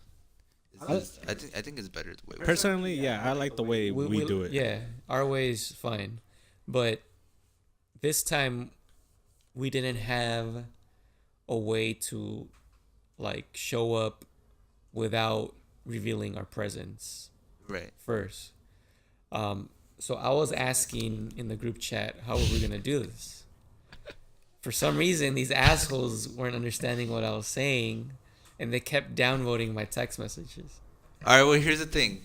I think it's better the way. Personally, yeah, I like the way we do it. Yeah, our way is fine, but this time we didn't have a way to like show up without revealing our presence Right. first. So I was asking in the group chat, how are we gonna do this? For some reason, these assholes weren't understanding what I was saying, and they kept downvoting my text messages. All right. Well, here's the thing.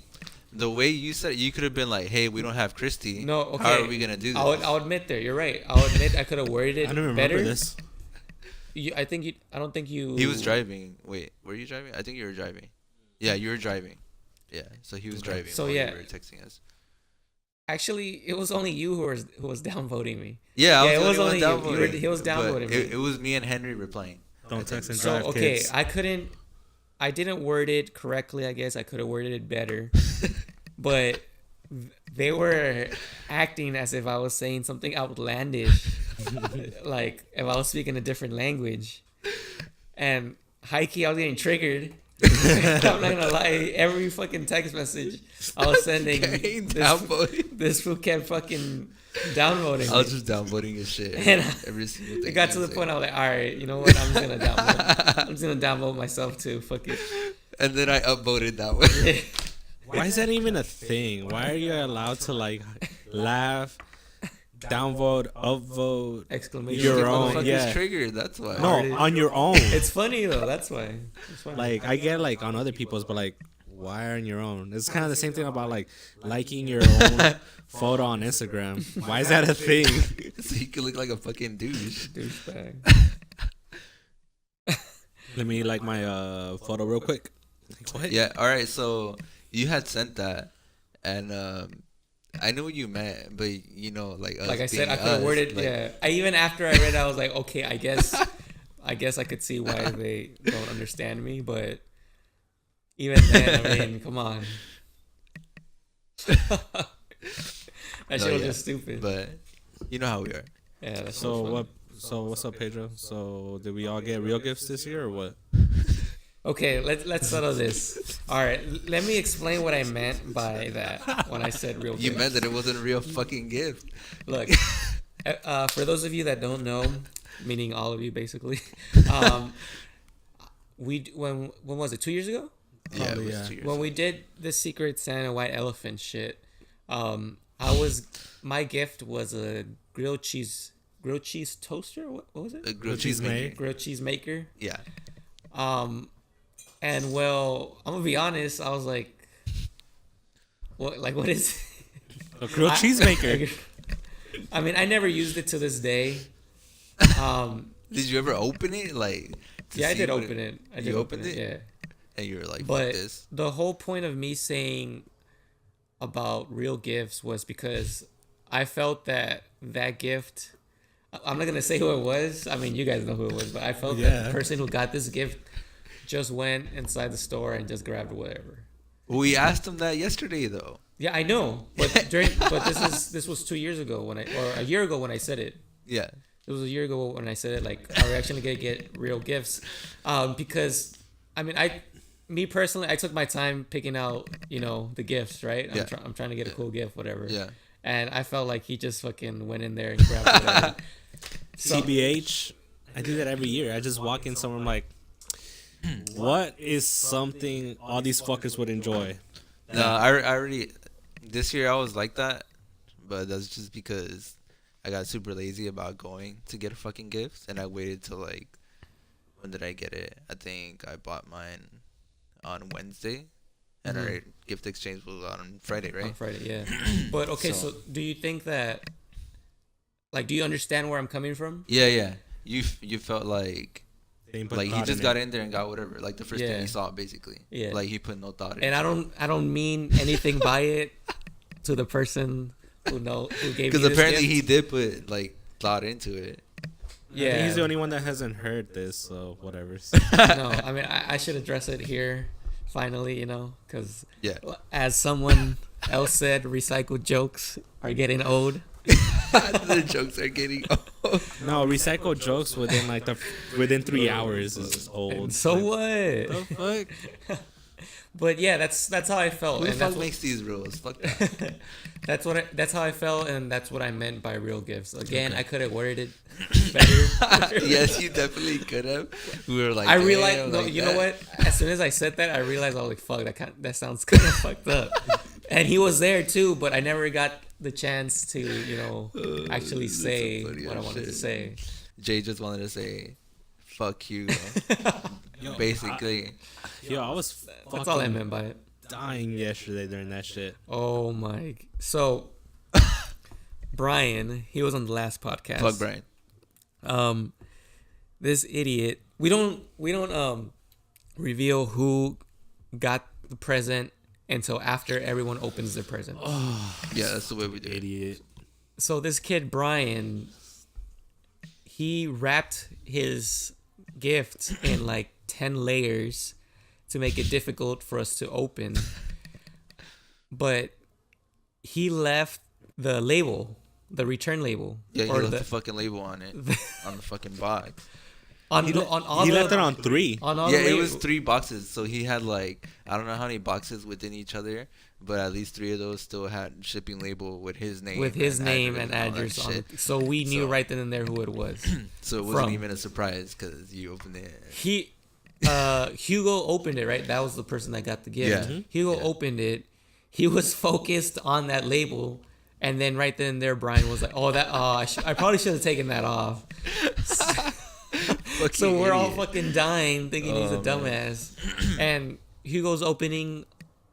The way you said it, you could have been like, "Hey, we don't have Christy. No, okay. How are we gonna do this?" I'll admit there. You're right. I'll admit I could have worded it I don't better. remember this. I don't think you. He was driving. Wait, were you driving? I think you were driving. Yeah, you were driving. Yeah, so he was driving. So, while yeah. you were texting us. Actually, it was only you who was downvoting me. Yeah, it was the only one you. downvoting. He was But downvoting me. It was me and Henry replying. Don't text and So drive, okay, kids. I didn't word it correctly. I guess I could have worded it better, but they were acting as if I was saying something outlandish, like if I was speaking a different language, and high key I was getting triggered. I'm not gonna lie. Every fucking text message I was sending, Getting this, downvoted. this fool kept fucking downvoting. I was just downvoting his shit. And every single thing. it got to the point I was like, all right, you know what? I'm just gonna downvote. I'm just gonna downvote myself too. Fuck it. And then I upvoted that one. Why is that even a thing? Why are you allowed to like laugh, downvote, upvote, Exclamation. your Get own? motherfuckers Yeah. triggered. That's why. No, on your own. It's funny though. That's why. It's funny. Like I get like on other people's, but like why on your own? It's kind of the same thing about like liking your own photo on Instagram. Why is that a thing? So you could look like a fucking douche. Douchebag. Let me like my photo real quick. What? Yeah. All right. So you had sent that, and I knew what you meant, but you know, like us Like I said, being I could have us, worded. like, Yeah. I even after I read it, I was like, okay, I guess I could see why they don't understand me, but even then, I mean, come on. That shit was just stupid. But you know how we are. Yeah. That's So funny. what? So what's up, Pedro? So did we all get real gifts this year or what? Okay, let's settle this. All right, let me explain what I meant by that when I said real. You gift. meant that it wasn't a real fucking gift. Look, for those of you that don't know, meaning all of you basically, when was it? 2 years ago? Yeah, it Probably, was yeah. 2 years. When we did the Secret Santa White Elephant shit, my gift was a grilled cheese toaster. What was it? A grilled cheese cheese maker. maker. Grilled cheese maker. Yeah. And well, I'm gonna be honest. I was like, what? Like, what is? A grilled cheese maker. I mean, I never used it to this day. Did you ever open it? Like. Yeah, I did open it. I did You open opened it. it? Yeah. And you were like, fuck But this. the whole point of me saying about real gifts was because I felt that gift. I'm not gonna say who it was. I mean, you guys know who it was, but I felt that the person who got this gift just went inside the store and just grabbed whatever. We asked him that yesterday, though. Yeah, I know, but this was 2 years ago or a year ago when I said it. Yeah. It was a year ago when I said it. Like, are we actually gonna get real gifts? Because I mean, me personally, I took my time picking out, the gifts, right? Yeah. I'm trying to get a cool gift, whatever. Yeah. And I felt like he just fucking went in there and grabbed whatever. CBH, I do that every year. I just walk in somewhere, I'm like, what is something all these fuckers would enjoy? No, I already. This year I was like that, but that's just because I got super lazy about going to get a fucking gift, and I waited till like, when did I get it? I think I bought mine on Wednesday, and our gift exchange was on Friday, right? On Friday, yeah. But okay, so do you think that, like, do you understand where I'm coming from? Yeah. You felt like They put he thought just in got it. in there and got whatever, like the first thing he saw, basically. Yeah. Like he put no thought in And it. I don't mean anything by it to the person who gave me Because this apparently gift. he did put like thought into it. Yeah. He's the only one that hasn't heard this, so whatever. No, I mean, I should address it here, finally, because Yeah. as someone else said, recycled jokes are getting old. The jokes are getting old. No, recycled jokes within 3 hours is old. And so Like, what? the fuck? But yeah, that's how I felt. Who the And fuck that's makes these rules? Fuck that. that's how I felt, and that's what I meant by real gifts. Again, I could have worded it better. Yes, you definitely could have. We were like, I damn, realized, no, like you that. know what? As soon as I said that, I realized I was like, "Fuck, that sounds kind of fucked up." And he was there too, but I never got the chance to, actually That's say some funny what I ass wanted to shit. say. Jay just wanted to say, "Fuck you." Yo, Basically, Yo, I was That's all I fucking meant by it. dying yesterday during that shit. Oh my! So, Brian, he was on the last podcast. fuck Brian. This idiot. We don't reveal who got the present until after everyone opens their present. Yeah, that's the way we do it. Idiot. So this kid Brian, he wrapped his gift in like 10 layers to make it difficult for us to open. But he left the label, the return label, Yeah, you or left the fucking label on it, on the fucking box. On He all left the it on 3. on all Yeah, the it was 3 boxes. So he had like I don't know how many boxes within each other, but at least 3 of those still had shipping label with his name. with his name and all that address on shit. it. So we knew So- right then and there who it was. So it wasn't From. even a surprise because you opened it. Hugo opened it, right? That was the person that got the gift. Yeah. Mhm. Hugo Yeah. opened it. He was focused on that label, and then right then and there, Brian was like, "Oh, I probably should have taken that off." So we're all fucking dying, thinking he's a dumbass. And Hugo's opening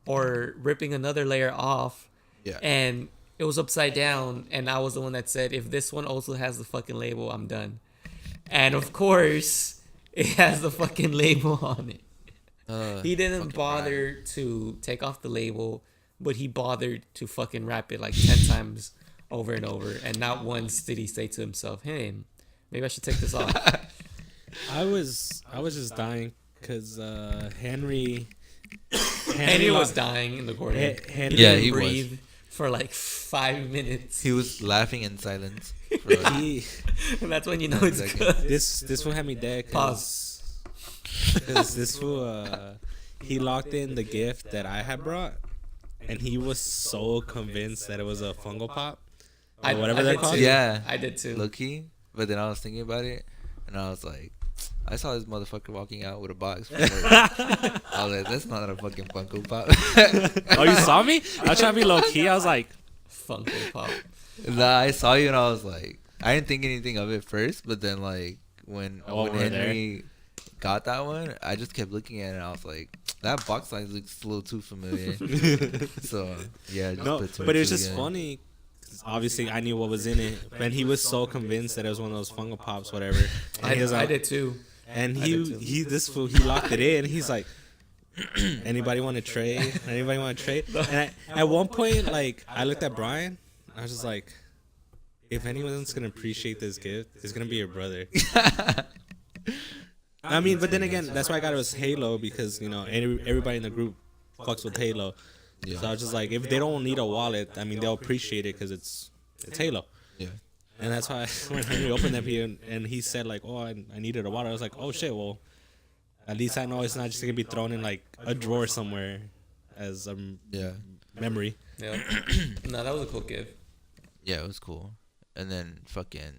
or ripping another layer off, Yeah. and it was upside down. And I was the one that said, "If this one also has the fucking label, I'm done." And of course, it has the fucking label on it. He didn't fucking bother to take off the label, but he bothered to fucking wrap it like 10 times over and over. And not once did he say to himself, "Hey, maybe I should take this off." I was just dying because Henry Was dying in the corner. Henry, Yeah, Didn't he was. breathe for like 5 minutes. He was laughing in silence. For like, he And that's when you know it's Second. good. this fool had me dead because this fool he locked in the gift that I had brought, and he was so convinced that it was a Funko Pop or whatever they're did called. too. Yeah. I did too. low key. But then I was thinking about it, and I was like, I saw this motherfucker walking out with a box. I was like, that's not a fucking Funko Pop. Oh, you saw me? I was trying to be low key. I was like, Funko Pop. Nah, I saw you, and I was like, I didn't think anything of it first, but then like when we're Henry got that one, I just kept looking at it, and I was like, that box size looks a little too familiar. So yeah, I just no, put two but and it was two just together. funny. 'Cause obviously, I knew what was in it, and he was so convinced that it was one of those Funko Pops, whatever. And he was I like, did too. and I did too. this fool, he locked it in. He's like, anybody want to trade? Anybody want to trade? And at one point, like, I looked at Brian. I was just like, if anyone's gonna appreciate this gift, it's gonna be your brother. I mean, but then again, that's why I got it was Halo because everybody in the group fucks with Halo. Yeah. So I was just like, if they don't need a wallet, I mean, they'll appreciate it because it's Halo. Yeah. And that's why when Henry opened that here and he said like, oh, I needed a wallet, I was like, oh shit, well, at least I know it's not just gonna be thrown in like a drawer somewhere as a Yeah. memory. Yeah. No, that was a cool gift. Yeah, it was cool. And then fucking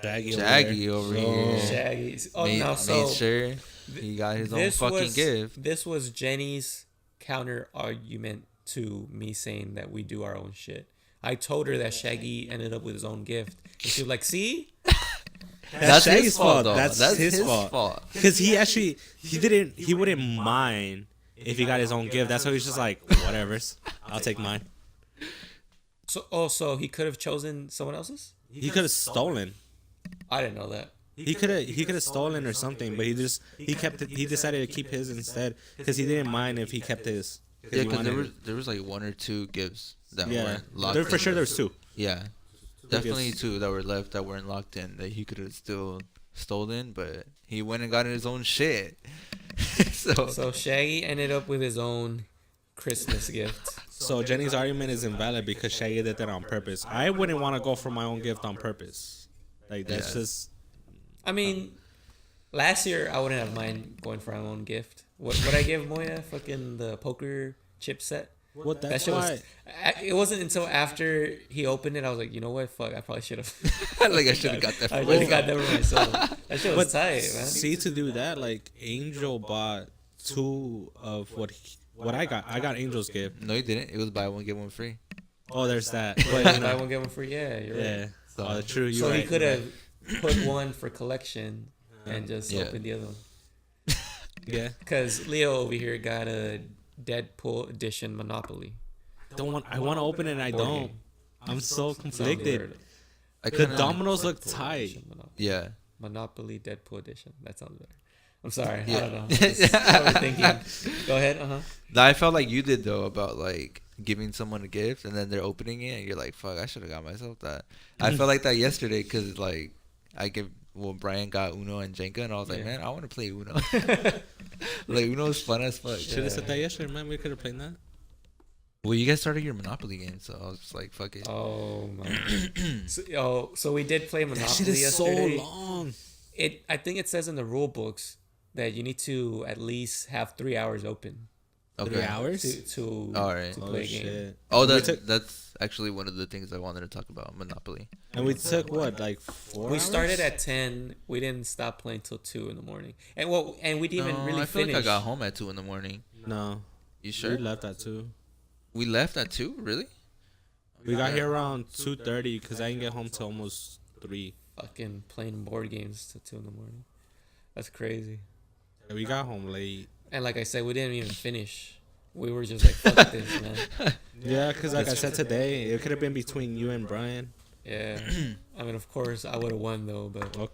Shaggy over there. here. Shaggy. Oh, made, no, so made sure he got his own this fucking was gift. this was Jenny's counter argument to me saying that we do our own shit. I told her that Shaggy ended up with his own gift, and she was like, "See, That's Shaggy's his fault. though. That's his fault. Because he wouldn't mind if he got his own gift. That's why he's just like, whatever, I'll take mine. So he could have chosen someone else's. He could have stolen. I didn't know that. He could have stolen or something, but he decided to keep his instead because he didn't mind if he kept his. Yeah, because there was like 1 or 2 gifts that weren't locked there in. for sure there's 2. Yeah, definitely 2 that were left that weren't locked in that he could have still stolen, but he went and got his own shit. So Shaggy ended up with his own Christmas gift. So Jenny's argument is invalid because Shaggy did that on purpose. I wouldn't want to go for my own gift on purpose. Like that's just. I mean, last year I wouldn't have mind going for my own gift. What I give Moya? Fucking the poker chip set. What That that's shit why. it wasn't until after he opened it I was like, you know what? Fuck, I probably should have. Like I should have got that. I For really got myself. that for myself. That shit was tight, man. See, to do that, like Angel bought 2 of what I got. I got Angel's gift. No, he didn't. It was buy one get one free. Oh, there's that. But But, buy one get one free. Yeah, you're yeah. right. Oh, true. You're So right. he could have put one for collection and just Yeah. opened the other one. Yeah. Because Leo over here got a Deadpool edition Monopoly. I want to open it and I don't. I'm so conflicted. I The kinda- dominoes look tight. Yeah. Monopoly Deadpool edition. That sounds better. I'm sorry. Yeah. I don't know. Just overthinking. Go ahead. I felt like you did though about like giving someone a gift and then they're opening it and you're like, "Fuck, I should have got myself that." I felt like that yesterday because like Brian got Uno and Jenga and I was like, Yeah. "Man, I want to play Uno." Like Uno's fun as fuck. Should have said that yesterday, man. We could have played that. Well, you guys started your Monopoly game, so I was just like, "Fuck it." Oh my. So we did play Monopoly That shit is so yesterday. long. I think it says in the rule books that you need to at least have 3 hours open 3 hours? to All right. to play a game. Shit. Oh, We took- that's actually one of the things I wanted to talk about, Monopoly. And we took what, like 4 We hours? started at 10. We didn't stop playing till 2 in the morning. And we didn't even really I feel finish. like I got home at 2 in the morning. No. You sure? We left at 2. We left at 2? Really? We got here around 2:30 because I didn't get home till almost 3. Fucking playing board games till 2 in the morning. That's crazy. Yeah, we got home late. And like I said, we didn't even finish. We were just like, fuck this, man. Yeah, because like I said today, it could have been between you and Brian. Yeah. I mean, of course, I would have won though, but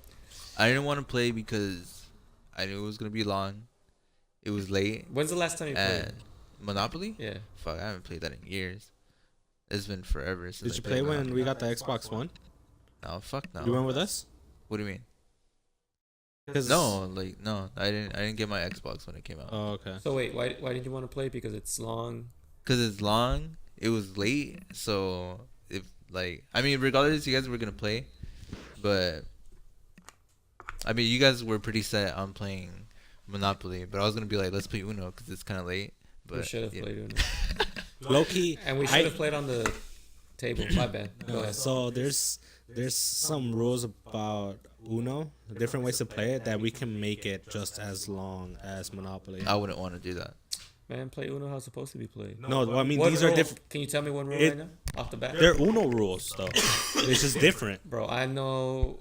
I didn't want to play because I knew it was gonna be long. It was late. when's the last time you played? And Monopoly? Yeah. Fuck, I haven't played that in years. It's been forever since. Did you I play played when Monopoly. we got the Xbox One? No, fuck no. You went with us? What do you mean? 'Cause- No, like no, I didn't get my Xbox when it came out. Oh, okay. So wait, why did you want to play? Because it's long. Cause it's long. It was late, so if like I mean, regardless, you guys were gonna play, but I mean, you guys were pretty set on playing Monopoly, but I was gonna be like, let's play Uno because it's kind of late. But We should have yeah. played Uno. Low key. And we should have played on the table. My bad. Go ahead. So there's some rules about Uno, different ways to play it that we can make it just as long as Monopoly. I wouldn't want to do that. Man, play Uno how it's supposed to be played. No, well, I mean What these are rule? different. Can you tell me one rule It- right now? Off the bat? They're Uno rules though. It's just different. Bro, I know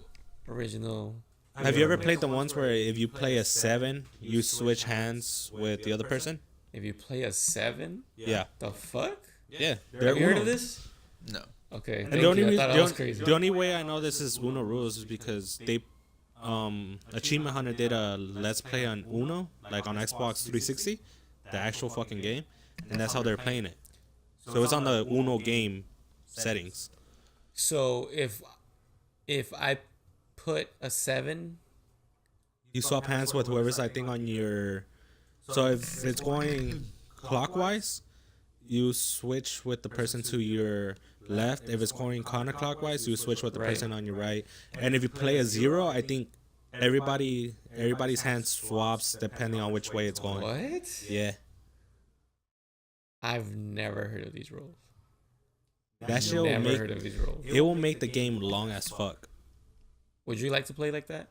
original. Have you ever played the ones where if you play a 7, you switch hands with the other person? If you play a 7, Yeah. the fuck? Yeah. Have you heard of this? No. Okay. And Thank the only you. I reason, thought I was crazy. the only way I know this is Uno rules is because they Achievement Hunter did a Let's Play on Uno, like on Xbox 360, the actual fucking game, and that's how they're playing it. So it's on the Uno game settings. So if I put a 7, You swap hands with whoever's I think on your. So if it's going clockwise, you switch with the person to your left. If it's going counterclockwise, you switch with the Right. person on your right. And if you play a 0, I think everybody's hand swaps depending on which way it's going. what? Yeah, I've never heard of these rules. that shit will Never make heard of these rules. it will make the game long as fuck. Would you like to play like that?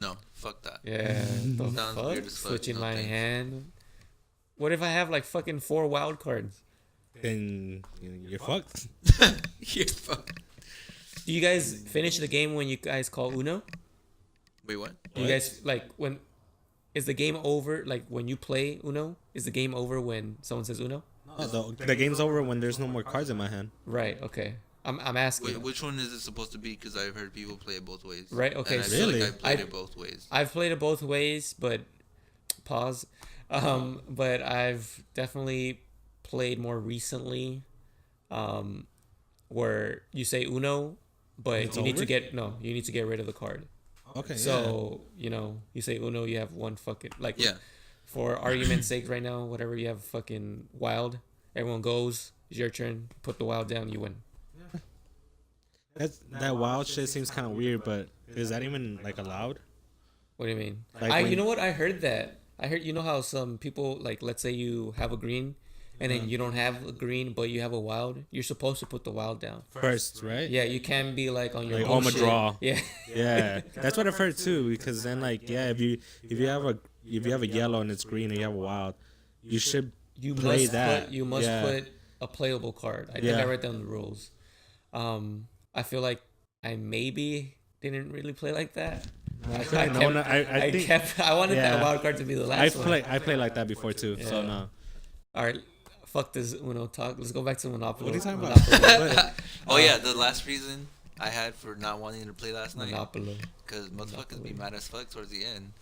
No. Fuck that. Yeah. The Sounds fuck? weird as fuck. Switching No my thanks. hand. What if I have like fucking 4 wild cards? Then you're fucked. You're fucked. Do you guys finish the game when you guys call Uno? Wait, what? Do you guys like when is the game over? Like when you play Uno, is the game over when someone says Uno? No, the game's over when there's no more cards in my hand. Right. Okay. I'm asking. Wait, which one is it supposed to be? Because I've heard people play it both ways. Right, okay, And I so- feel Really? like I played I- it both ways. I've played it both ways, but pause. But I've definitely played more recently, where you say Uno, but It's you need over? you need to get rid of the card. Okay. So you say Uno, you have one fucking like Yeah. For argument's sake, right now, whatever you have fucking wild, everyone goes. It's your turn. Put the wild down. You win. That wild shit seems kind of weird, but is that even like allowed? What do you mean? Like You when- know what? I heard that. I heard how some people like, let's say you have a green, and then you don't have a green, but you have a wild. You're supposed to put the wild down. First, right? Yeah, you can be like on your Like, own I'ma shit. draw. Yeah. Yeah, that's what I've heard too. Because then, like, yeah, if you have a yellow and it's green and you have a wild, you should You play must that. put you must Yeah. put a playable card. I think Yeah. I read down the rules. I feel like I maybe didn't really play like that. I wanted that Yeah. wild card to be the last one. I play like that before too. So Yeah. no. All right, fuck this Uno talk. Let's go back to Monopoly. What are you talking about? Monopoly. Oh yeah, the last reason I had for not wanting to play last night, Monopoly. because motherfuckers be mad as fuck towards the end,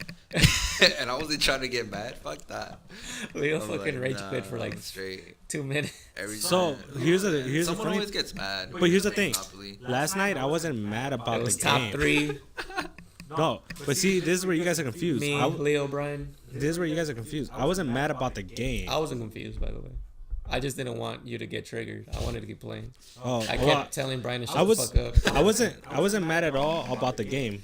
and I wasn't trying to get mad. Fuck that. Leo I was fucking like, rage nah, quit for like I'm straight 2 minutes. every So time. here's a Someone funny. always gets mad. But here's the thing. Monopoly. Last night I wasn't mad about It was the top game. 3. No, but see, this is where you guys are confused. Me, Leo, Brian. This is where you guys are confused. I wasn't mad about the game. I wasn't confused, by the way. I just didn't want you to get triggered. I wanted to keep playing. Oh, I well, kept telling Brian to shut I the was fuck up. I wasn't mad at all about the game.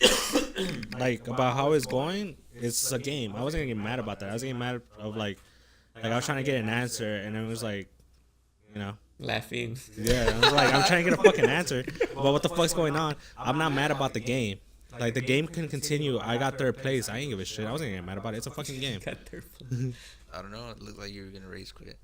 like about how it's going, it's a game. I wasn't gonna get mad about that. I was getting mad of like I was trying to get an answer, and it was like, you know. Laughing. Yeah, I was like, I'm trying to get a fucking answer. But what the fuck's going on? I'm not mad about the game. Like, the game can continue. I got third place. I ain't give a shit. I wasn't getting mad about it. It's a fucking game. Got third place. I don't know. It looked like you were gonna race quit.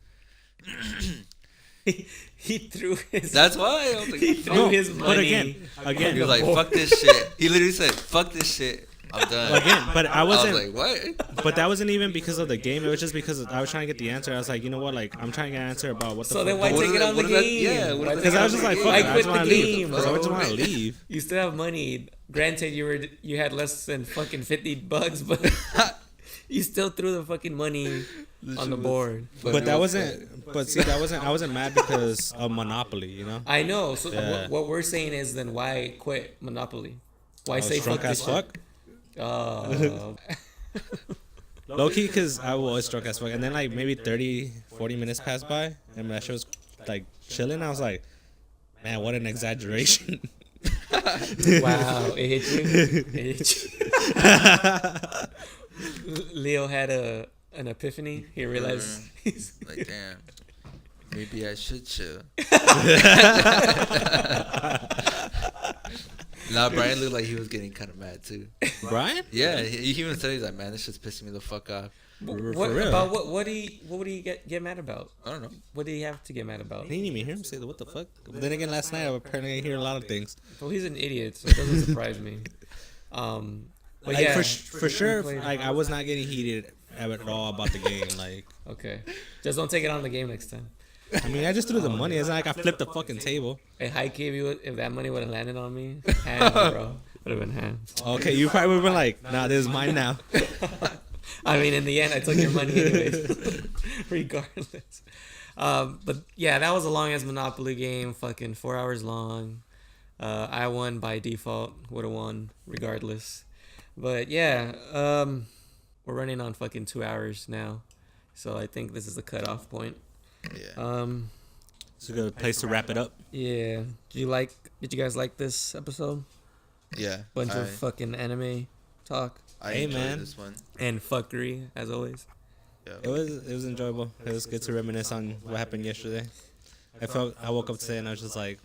He threw his. That's why. I was like, He threw his money. But again, he was like, "Fuck this shit." He literally said, "Fuck this shit. I'm done." Again, but I wasn't. was like, "What?" But that wasn't even because of the game. It was just because I was trying to get the answer. I was like, you know what? Like, I'm trying to get an answer about what the. So fuck then why take it on the game? Yeah, because I was just like, fuck I it, I quit just the want to game, leave. Because I just want to leave. You still have money. Granted, you had less than fucking $50, but you still threw the fucking money on the board. But that wasn't. But see, that wasn't. I wasn't mad because of Monopoly. You know. I know. So Yeah. what we're saying is then why quit Monopoly? Why say fuck drunk this as shit? fuck. Oh. Low key, because I was drunk as fuck. And then, like, maybe 30, 40 minutes passed by, and that shit was, like, chilling. I was like, man, what an exaggeration. Wow, it hit you. Leo had an epiphany. He realized he's Like, damn. Maybe I should chill. Nah, Brian looked like he was getting kind of mad too. Brian? Yeah, he even said, he's like, "Man, this shit's pissing me the fuck off." what real. about what would he get mad about? I don't know. What did he have to get mad about? I didn't even hear him say that. What the fuck? But then again, last night, I apparently hear a lot of things. Well, he's an idiot, so it doesn't surprise me. But Like, yeah, for sure, played- like, I was not getting heated at all about the game. Like, Okay, just don't take it on the game next time. I mean, I just threw the money. It's not like I flipped the fucking table. Hey, high key, if that money would have landed on me, hands, bro, would have been hands. Okay, you probably would have been like, nah, this is mine now. I mean, in the end, I took your money anyways, regardless. But yeah, that was a long ass Monopoly game, fucking 4 hours long. I won by default, would have won regardless. But yeah, we're running on fucking 2 hours now, so I think this is the cutoff point. Yeah. It's a good place to wrap it up. Yeah. Did you guys like this episode? Yeah. Bunch of fucking anime talk I Hey, enjoyed man. this one. and fuckery as always. Yeah. It was enjoyable. It was good to reminisce on what happened yesterday. I woke up today and I was just like,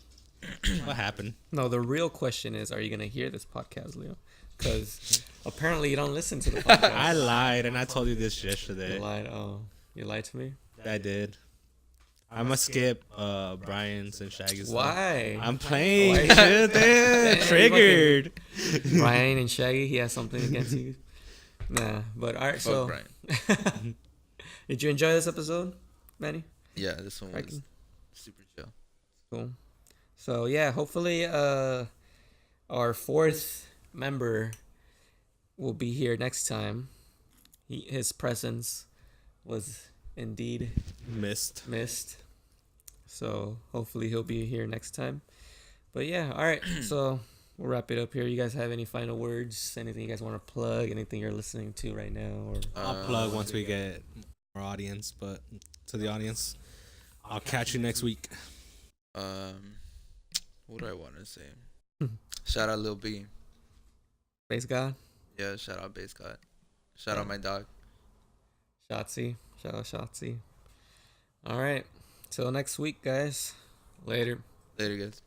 what happened? No, the real question is, are you gonna hear this podcast, Leo? Because apparently you don't listen to the podcast. I lied and I told you this yesterday. You lied. Oh, you lied to me. I did. I'm gonna skip Brian's and Shaggy's. Why? I'm playing. Why? Shit, Damn, triggered. Brian and Shaggy, he has something against you. Nah, but all right. Fuck So, Brian. did you enjoy this episode, Manny? Yeah, this one was Kraken? super chill. Cool. So yeah, hopefully, our fourth member will be here next time. His presence was indeed Missed. So hopefully he'll be here next time. But yeah, all right. So we'll wrap it up here. You guys have any final words? Anything you guys want to plug? Anything you're listening to right now? Or I'll plug once we get our audience, but to the audience, I'll catch you next week. What do I want to say? Shout out Lil B. Base God, Yeah, shout out Base God. Shout out my dog. Shotzi. Shout out Shotzi. All right. Till next week, guys. Later. Later, guys.